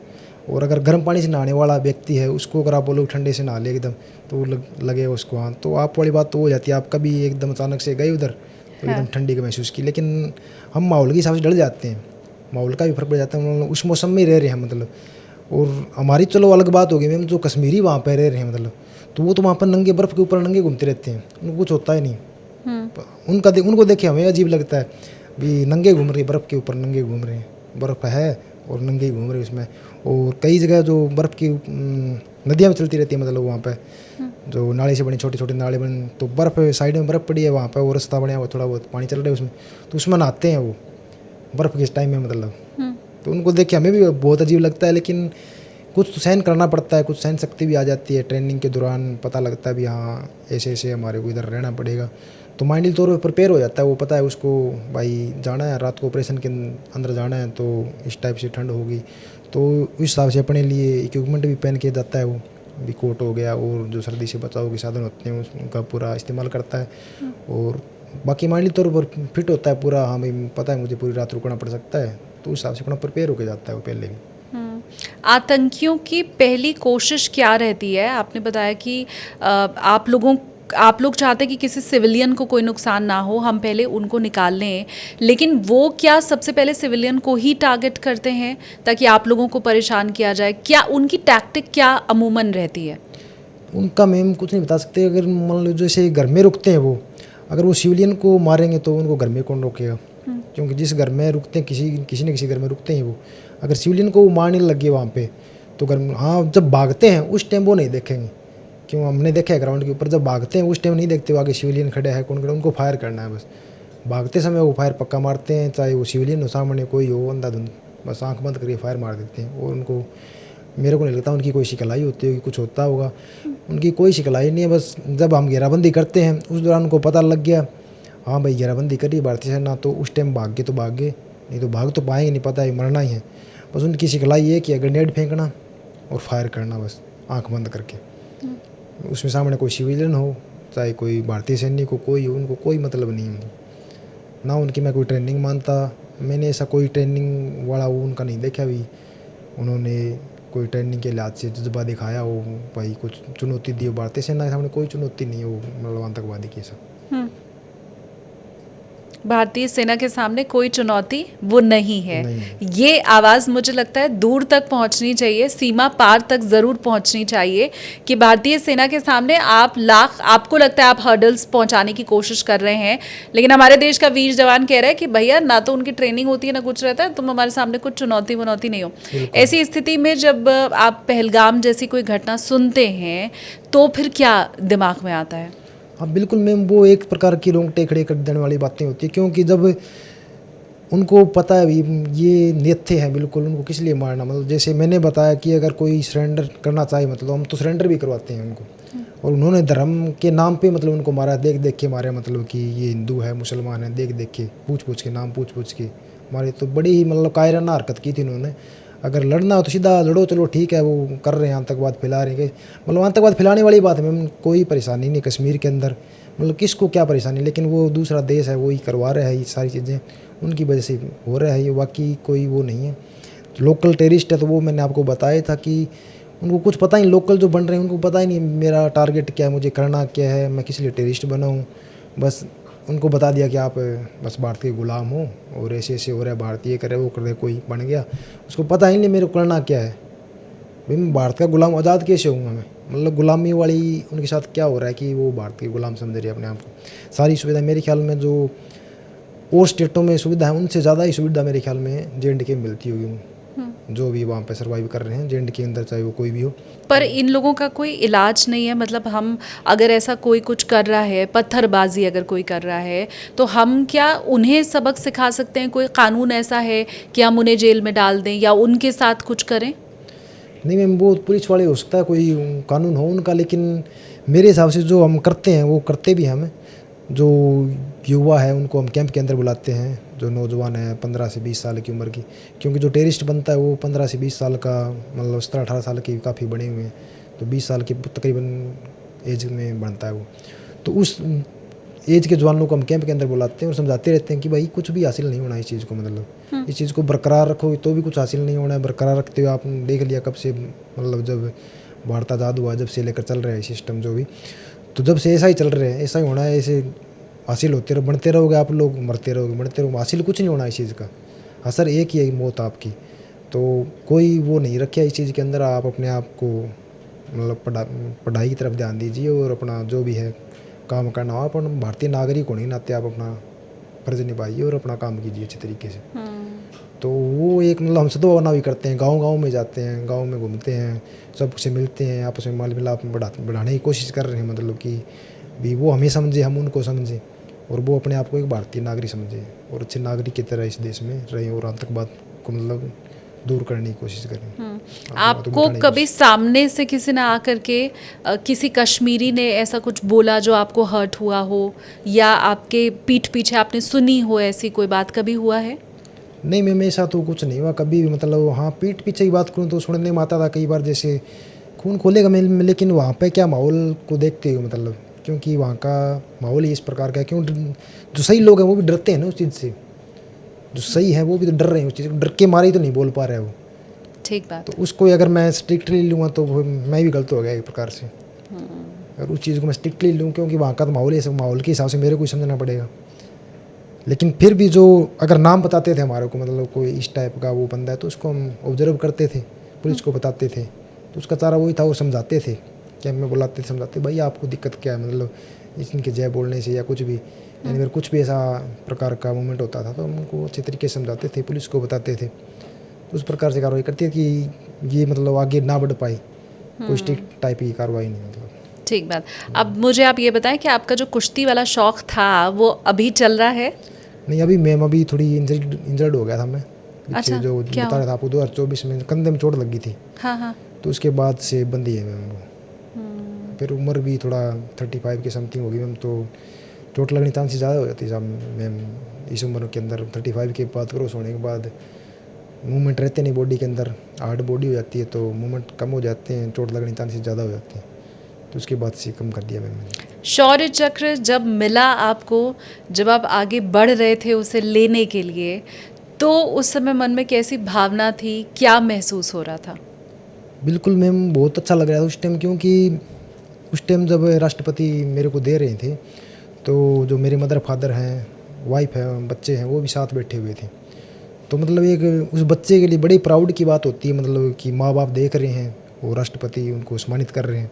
और अगर गर्म पानी से नहाने वाला व्यक्ति है उसको अगर आप बोलो ठंडे से नहा ले एकदम, तो वो लगे उसको, हाँ तो आप वाली बात तो हो जाती है। आप कभी एकदम अचानक से गए उधर तो एकदम ठंडी का महसूस की, लेकिन हम माहौल के हिसाब से डल जाते हैं, माहौल का भी फर्क पड़ जाता है, मतलब उस मौसम में रह रहे हैं मतलब। और हमारी चलो अलग बात होगी मैम, जो कश्मीरी वहाँ पर रह रहे हैं मतलब, तो वो तो वहाँ पर नंगे बर्फ़ के ऊपर नंगे घूमते रहते हैं, उनको कुछ होता ही नहीं। उनको देखे हमें अजीब लगता है भी नंगे घूम रहे, बर्फ़ के ऊपर नंगे घूम रहे हैं, बर्फ़ है और नंगे घूम रहे उसमें। और कई जगह जो बर्फ़ की नदियाँ में चलती रहती है, मतलब वहाँ पे जो नाले से बनी छोटे छोटे नाले बने, तो बर्फ़ साइड में बर्फ़ पड़ी है वहाँ पे, वो रास्ता बना हुआ थोड़ा बहुत पानी चल रहा है उसमें, तो उसमें नहाते हैं वो बर्फ़ के टाइम में मतलब। तो उनको देख के हमें भी बहुत अजीब लगता है, लेकिन कुछ तो सहन करना पड़ता है, कुछ सहन शक्ति भी आ जाती है ट्रेनिंग के दौरान। पता लगता है भी हाँ ऐसे ऐसे हमारे को इधर रहना पड़ेगा, तो माइंडली तौर पर प्रिपेयर हो जाता है। वो पता है उसको भाई जाना है रात को ऑपरेशन के अंदर जाना है, तो इस टाइप से ठंड होगी, तो उस हिसाब से अपने लिए इक्विपमेंट भी पहन के जाता है। वो भी कोट हो गया और जो सर्दी से बचाव के साधन होते हैं उनका पूरा इस्तेमाल करता है। और बाकी माइंडली तौर पर फिट होता है पूरा, हाँ भाई पता है मुझे पूरी रात रुकना पड़ सकता है, तो उस हिसाब से अपना प्रिपेयर होकर जाता है वो पहले भी। आतंकियों की पहली कोशिश क्या रहती है? आपने बताया कि आप लोग चाहते हैं कि किसी सिविलियन को कोई नुकसान ना हो, हम पहले उनको निकाल लें, लेकिन वो क्या सबसे पहले सिविलियन को ही टारगेट करते हैं ताकि आप लोगों को परेशान किया जाए? क्या उनकी टैक्टिक क्या अमूमन रहती है? उनका मैम कुछ नहीं बता सकते। अगर मान लो जैसे घर में रुकते हैं वो, अगर वो सिविलियन को मारेंगे तो उनको घर में कौन रोकेगा, क्योंकि जिस घर में रुकते हैं किसी न किसी घर में रुकते हैं वो। अगर सिविलियन को वो मारने लगे वहाँ पे तो घर में, हाँ जब भागते हैं उस टाइम वो नहीं देखेंगे, क्यों हमने देखा है ग्राउंड के ऊपर जब भागते हैं उस टाइम नहीं देखते वो आगे सिविलियन खड़े हैं कौन खड़े, उनको फायर करना है बस। भागते समय वो फायर पक्का मारते हैं, चाहे वो सिविलियन हो सामने कोई हो अंधाधुंध, बस आंख बंद करके फायर मार देते हैं। और उनको मेरे को नहीं लगता उनकी कोई शिकलाई होती होगी, कुछ होता होगा। उनकी कोई शिकलाई नहीं है। बस जब हम घेराबंदी करते हैं उस दौरान उनको पता लग गया, हाँ भाई घेराबंदी करी भारतीय सेना, तो उस टाइम भाग गए तो भाग गए, नहीं तो भाग तो पाएंगे नहीं, पता है मरना ही है। बस उनकी शिकलाई ये कि ग्रेनेड फेंकना और फायर करना, बस आंख बंद करके। उसमें सामने कोई सिविलियन हो चाहे कोई भारतीय सैनिक को, कोई हो, उनको कोई मतलब नहीं है ना। उनकी मैं कोई ट्रेनिंग मानता, मैंने ऐसा कोई ट्रेनिंग वाला वो उनका नहीं देखा भी उन्होंने कोई ट्रेनिंग के लिहाज से जज्बा दिखाया हो, भाई कुछ चुनौती दी हो। भारतीय सेना के सामने कोई चुनौती नहीं है वो मतलब आतंकवादी की सब। भारतीय सेना के सामने कोई चुनौती वो नहीं है। नहीं। ये आवाज़ मुझे लगता है दूर तक पहुंचनी चाहिए, सीमा पार तक ज़रूर पहुंचनी चाहिए कि भारतीय सेना के सामने आप लाख, आपको लगता है आप हर्डल्स पहुंचाने की कोशिश कर रहे हैं, लेकिन हमारे देश का वीर जवान कह रहा है कि भैया ना तो उनकी ट्रेनिंग होती है ना कुछ रहता है, तुम हमारे सामने कुछ चुनौती वनौती नहीं हो। ऐसी स्थिति में जब आप पहलगाम जैसी कोई घटना सुनते हैं तो फिर क्या दिमाग में आता है? हाँ बिल्कुल मैम, वो एक प्रकार की रोंगटे खड़े कर देने वाली बातें होती है, क्योंकि जब उनको पता है भी ये नेत्थे हैं बिल्कुल, उनको किस लिए मारना। मतलब जैसे मैंने बताया कि अगर कोई सरेंडर करना चाहे मतलब हम तो सरेंडर भी करवाते हैं उनको, और उन्होंने धर्म के नाम पे मतलब उनको मारा, देख देख के मारे, मतलब कि ये हिंदू है मुसलमान है, देख देख के पूछ पूछ के नाम पूछ पूछ के मारे। तो बड़ी ही मतलब कायराना हरकत की थी उन्होंने। अगर लड़ना हो तो सीधा लड़ो, चलो ठीक है, वो कर रहे हैं आतंकवाद फैला रहे हैं, मतलब आतंकवाद फैलाने वाली बात है मैम, कोई परेशानी नहीं कश्मीर के अंदर, मतलब किसको क्या परेशानी, लेकिन वो दूसरा देश है वही करवा रहा है, ये सारी चीज़ें उनकी वजह से हो रहा है ये, बाकी कोई वो नहीं है। लोकल टेररिस्ट है तो वो मैंने आपको बताया था कि उनको कुछ पता ही, लोकल जो बन रहे हैं उनको पता ही नहीं मेरा टारगेट क्या है, मुझे करना क्या है, मैं किस लिए टेररिस्ट बना हूँ। बस उनको बता दिया कि आप बस भारत के गुलाम हो और ऐसे ऐसे हो रहा है, भारतीय करे वो करे, कोई बन गया, उसको पता ही नहीं मेरे को करना क्या है। भाई मैं भारत का गुलाम आज़ाद कैसे होऊंगा मैं, मतलब गुलामी वाली उनके साथ क्या हो रहा है कि वो भारत के गुलाम समझ रहे हैं अपने आप को। सारी सुविधा मेरे ख्याल में जो और स्टेटों में सुविधा है उनसे ज़्यादा ही सुविधा मेरे ख्याल में JNK में मिलती होगी, जो भी वहाँ पे सर्वाइव कर रहे हैं JNK के अंदर, चाहे वो कोई भी हो। पर इन लोगों का कोई इलाज नहीं है? मतलब हम अगर ऐसा कोई कुछ कर रहा है, पत्थरबाजी अगर कोई कर रहा है, तो हम क्या उन्हें सबक सिखा सकते हैं? कोई कानून ऐसा है कि हम उन्हें जेल में डाल दें या उनके साथ कुछ करें? नहीं मैम, वो पुलिस वाले हो सकता है कोई कानून हो उनका, लेकिन मेरे हिसाब से जो हम करते हैं वो करते भी हम। जो युवा है उनको हम कैंप के अंदर बुलाते हैं, जो नौजवान है 15 से 20 साल की उम्र की, क्योंकि जो टेररिस्ट बनता है वो 15 से 20 साल का, मतलब 17-18 साल की काफ़ी बड़े हुए हैं, तो 20 साल की तकरीबन एज में बनता है वो। तो उस एज के जवानों को हम कैंप के अंदर बुलाते हैं और समझाते रहते हैं कि भाई कुछ भी हासिल नहीं होना इस चीज़ को, मतलब इस चीज़ को बरकरार रखो तो भी कुछ हासिल नहीं होना है। बरकरार रखते हुए आपने देख लिया कब से, मतलब जब भारत आज़ाद हुआ जब से लेकर चल रहा है सिस्टम जो भी, तो जब से ऐसा ही चल रहे हैं, ऐसा ही होना है, ऐसे हासिल होते रहो, बढ़ते रहोगे आप लोग, मरते रहोगे बढ़ते रहोगे, हासिल कुछ नहीं होना इस चीज़ का, असर एक ही है मौत आपकी। तो कोई वो नहीं रखे इस चीज़ के अंदर, आप अपने आप को मतलब पढ़ाई की तरफ ध्यान दीजिए और अपना जो भी है काम करना हो, अपन भारतीय नागरिक होने के नाते आप अपना फर्ज निभाइए और अपना काम कीजिए अच्छे तरीके से। तो वो एक मतलब हम सद्भावना भी करते हैं, गांव-गांव में जाते हैं, गांव में घूमते हैं, सबसे मिलते हैं, आपस में मेल मिलाप बढ़ाने की कोशिश कर रहे हैं, मतलब कि भी वो हमें समझे, हम उनको समझें और वो अपने आप को एक भारतीय नागरिक समझे और अच्छे नागरिक की तरह इस देश में रहे और आतंकवाद को मतलब दूर करने की कोशिश करें। आपको कभी सामने से किसी ने आकर के किसी कश्मीरी ने ऐसा कुछ बोला जो आपको हर्ट हुआ हो, या आपके पीठ पीछे आपने सुनी हो, ऐसी कोई बात कभी हुआ है? नहीं मैम, ऐसा तो कुछ नहीं हुआ कभी भी, मतलब हाँ पीठ पीछे की बात करूँ तो सुनने में आता था कई बार, जैसे खून खोलेगा मैं, लेकिन वहाँ पे क्या माहौल को देखते हो, मतलब क्योंकि वहाँ का माहौल ही इस प्रकार का है, क्यों जो सही लोग हैं वो भी डरते हैं ना उस चीज़ से, जो सही है वो भी तो डर रहे हैं उस चीज़, डर के मारे ही तो नहीं बोल पा रहे वो। ठीक बात। तो उसको अगर मैं स्ट्रिक्टली लूँगा तो मैं भी गलत हो गया एक प्रकार से। अगर उस चीज़ को मैं स्ट्रिक्टली लूँ, क्योंकि वहाँ का तो माहौल है, माहौल के हिसाब से मेरे को समझना पड़ेगा। लेकिन फिर भी जो अगर नाम बताते थे हमारे को, मतलब कोई इस टाइप का वो बंदा है, तो उसको हम ऑब्जर्व करते थे, पुलिस को बताते थे, तो उसका चारा वही था, वो समझाते थे, क्या मैं बुलाते थे, समझाते भाई आपको दिक्कत क्या है, मतलब इनके जय बोलने से या कुछ भी, यानी अगर कुछ भी ऐसा प्रकार का मूवमेंट होता था तो हम उनको अच्छे तरीके से समझाते थे, पुलिस को बताते थे, तो उस प्रकार से कार्रवाई करती है कि ये मतलब आगे ना बढ़ पाए, कोई स्ट्रिक्ट टाइप की कार्रवाई नहीं, मतलब। ठीक बात। अब मुझे आप ये बताएं कि आपका जो कुश्ती वाला शौक था वो अभी चल रहा है? नहीं, अभी मैम अभी थोड़ी इंजर्ड हो गया था मैं, पीछे अच्छा, जो क्या बता रहा था आपको 2024 में कंधे में चोट लगी थी, हाँ हाँ। तो उसके बाद से बंदी है मैम वो। फिर उम्र भी थोड़ा 35 के समथिंग होगी मैम, तो चोट लगने चांसेस ज़्यादा हो जाती है साहब मैम इस उम्र के अंदर। 35 के बाद क्रॉस होने के बाद मूवमेंट रहते नहीं बॉडी के अंदर, हार्ड बॉडी हो जाती है तो मूवमेंट कम हो जाते हैं, चोट लगने चांसेस ज़्यादा हो जाते हैं, तो उसके बाद से कम कर दिया मैंने। शौर्य चक्र जब मिला आपको, जब आप आगे बढ़ रहे थे उसे लेने के लिए, तो उस समय मन में कैसी भावना थी, क्या महसूस हो रहा था? बिल्कुल मैम, बहुत अच्छा लग रहा था उस टाइम, क्योंकि उस टाइम जब राष्ट्रपति मेरे को दे रहे थे तो जो मेरे मदर फादर हैं, वाइफ है, बच्चे हैं, वो भी साथ बैठे हुए थे। तो मतलब एक उस बच्चे के लिए बड़ी प्राउड की बात होती है, मतलब कि माँ बाप देख रहे हैं और राष्ट्रपति उनको सम्मानित कर रहे हैं,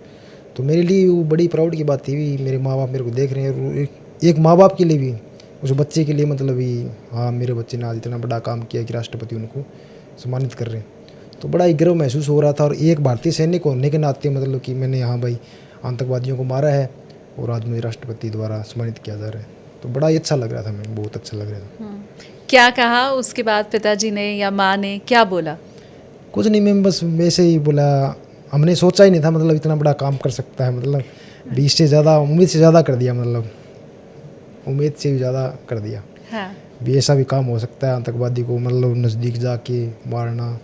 तो मेरे लिए वो बड़ी प्राउड की बात थी भी मेरे माँ बाप मेरे को देख रहे हैं। और एक माँ बाप के लिए भी, उस बच्चे के लिए मतलब भी, हाँ मेरे बच्चे ने आज इतना बड़ा काम किया कि राष्ट्रपति उनको सम्मानित कर रहे हैं, तो बड़ा ही गर्व महसूस हो रहा था। और एक भारतीय सैनिक होने के नाते मतलब कि मैंने हाँ भाई आतंकवादियों को मारा है और आज मुझे राष्ट्रपति द्वारा सम्मानित किया जा रहा है, तो बड़ा ही अच्छा लग रहा था मैम, बहुत अच्छा लग रहा था। क्या कहा उसके बाद पिताजी ने या माँ ने, क्या बोला? कुछ नहीं मैम, बस वैसे ही बोला, हमने सोचा ही नहीं था मतलब इतना बड़ा काम कर सकता है, मतलब 20 से ज़्यादा, उम्मीद से ज़्यादा कर दिया, मतलब उम्मीद से भी ज़्यादा कर दिया। हाँ। भी ऐसा भी काम हो सकता है, आतंकवादी को मतलब नज़दीक जाके मारना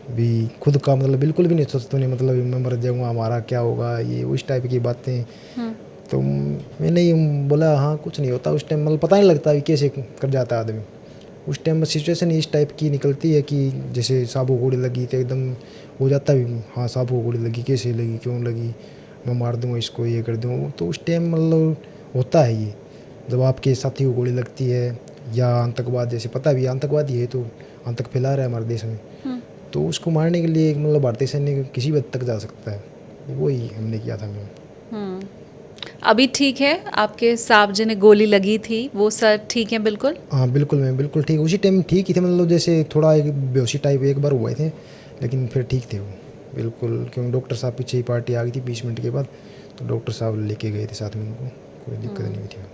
भी, खुद का मतलब बिल्कुल भी नहीं सोचते नहीं, मतलब मैं मर जाऊँगा, हमारा क्या होगा, ये उस टाइप की बातें। तो मैंने ही बोला हाँ कुछ नहीं होता उस टाइम, मतलब पता नहीं लगता कि कैसे कर जाता है आदमी उस टाइम। बस सिचुएशन इस टाइप की निकलती है कि जैसे सांप को गोली लगी तो एकदम हो जाता है, हाँ सांप को गोली लगी, कैसे लगी, क्यों लगी, मैं मार दूँगा इसको, ये कर दूँ, तो उस टाइम मतलब होता है ये। जब आपके साथी को गोली लगती है या आतंकवाद, जैसे पता भी आतंकवादी है तो आतंक फैला रहा है हमारे देश में, तो उसको मारने के लिए मतलब भारतीय सैनिक किसी भी हद तक जा सकता है, वही हमने किया था मैम। अभी ठीक है? आपके साहब जी ने गोली लगी थी वो सर ठीक है बिल्कुल? हाँ बिल्कुल मैम, बिल्कुल ठीक, उसी टाइम ठीक ही थे, मतलब जैसे थोड़ा एक बेहोशी टाइप एक बार हुए थे, लेकिन फिर ठीक थे वो बिल्कुल, क्योंकि डॉक्टर साहब पीछे ही पार्टी आ गई थी 20 मिनट के बाद, तो डॉक्टर साहब लेके गए थे साथ में, उनको कोई दिक्कत नहीं हुई थी।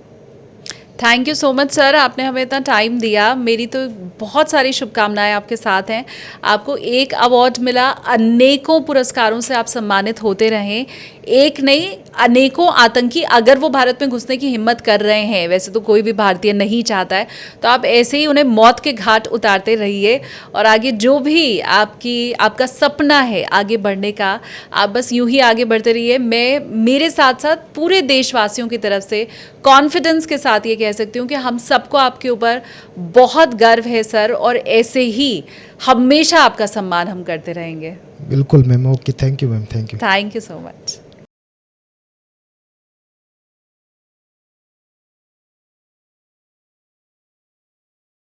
Thank you so much sir, आपने हमें इतना टाइम दिया। मेरी तो बहुत सारी शुभकामनाएं आपके साथ हैं। आपको एक अवार्ड मिला, अनेकों पुरस्कारों से आप सम्मानित होते रहें। एक नहीं, अनेकों आतंकी अगर वो भारत में घुसने की हिम्मत कर रहे हैं, वैसे तो कोई भी भारतीय नहीं चाहता है, तो आप ऐसे ही उन्हें मौत के घाट उतारते रहिए। और आगे जो भी आपका सपना है आगे बढ़ने का, आप बस यूं ही आगे बढ़ते रहिए। मैं मेरे साथ साथ पूरे देशवासियों की तरफ से कॉन्फिडेंस के साथ ये कह सकती हूँ कि हम सबको आपके ऊपर बहुत गर्व है सर, और ऐसे ही हमेशा आपका सम्मान हम करते रहेंगे। बिल्कुल ma'am, okay, thank you ma'am, thank you. Thank you so much.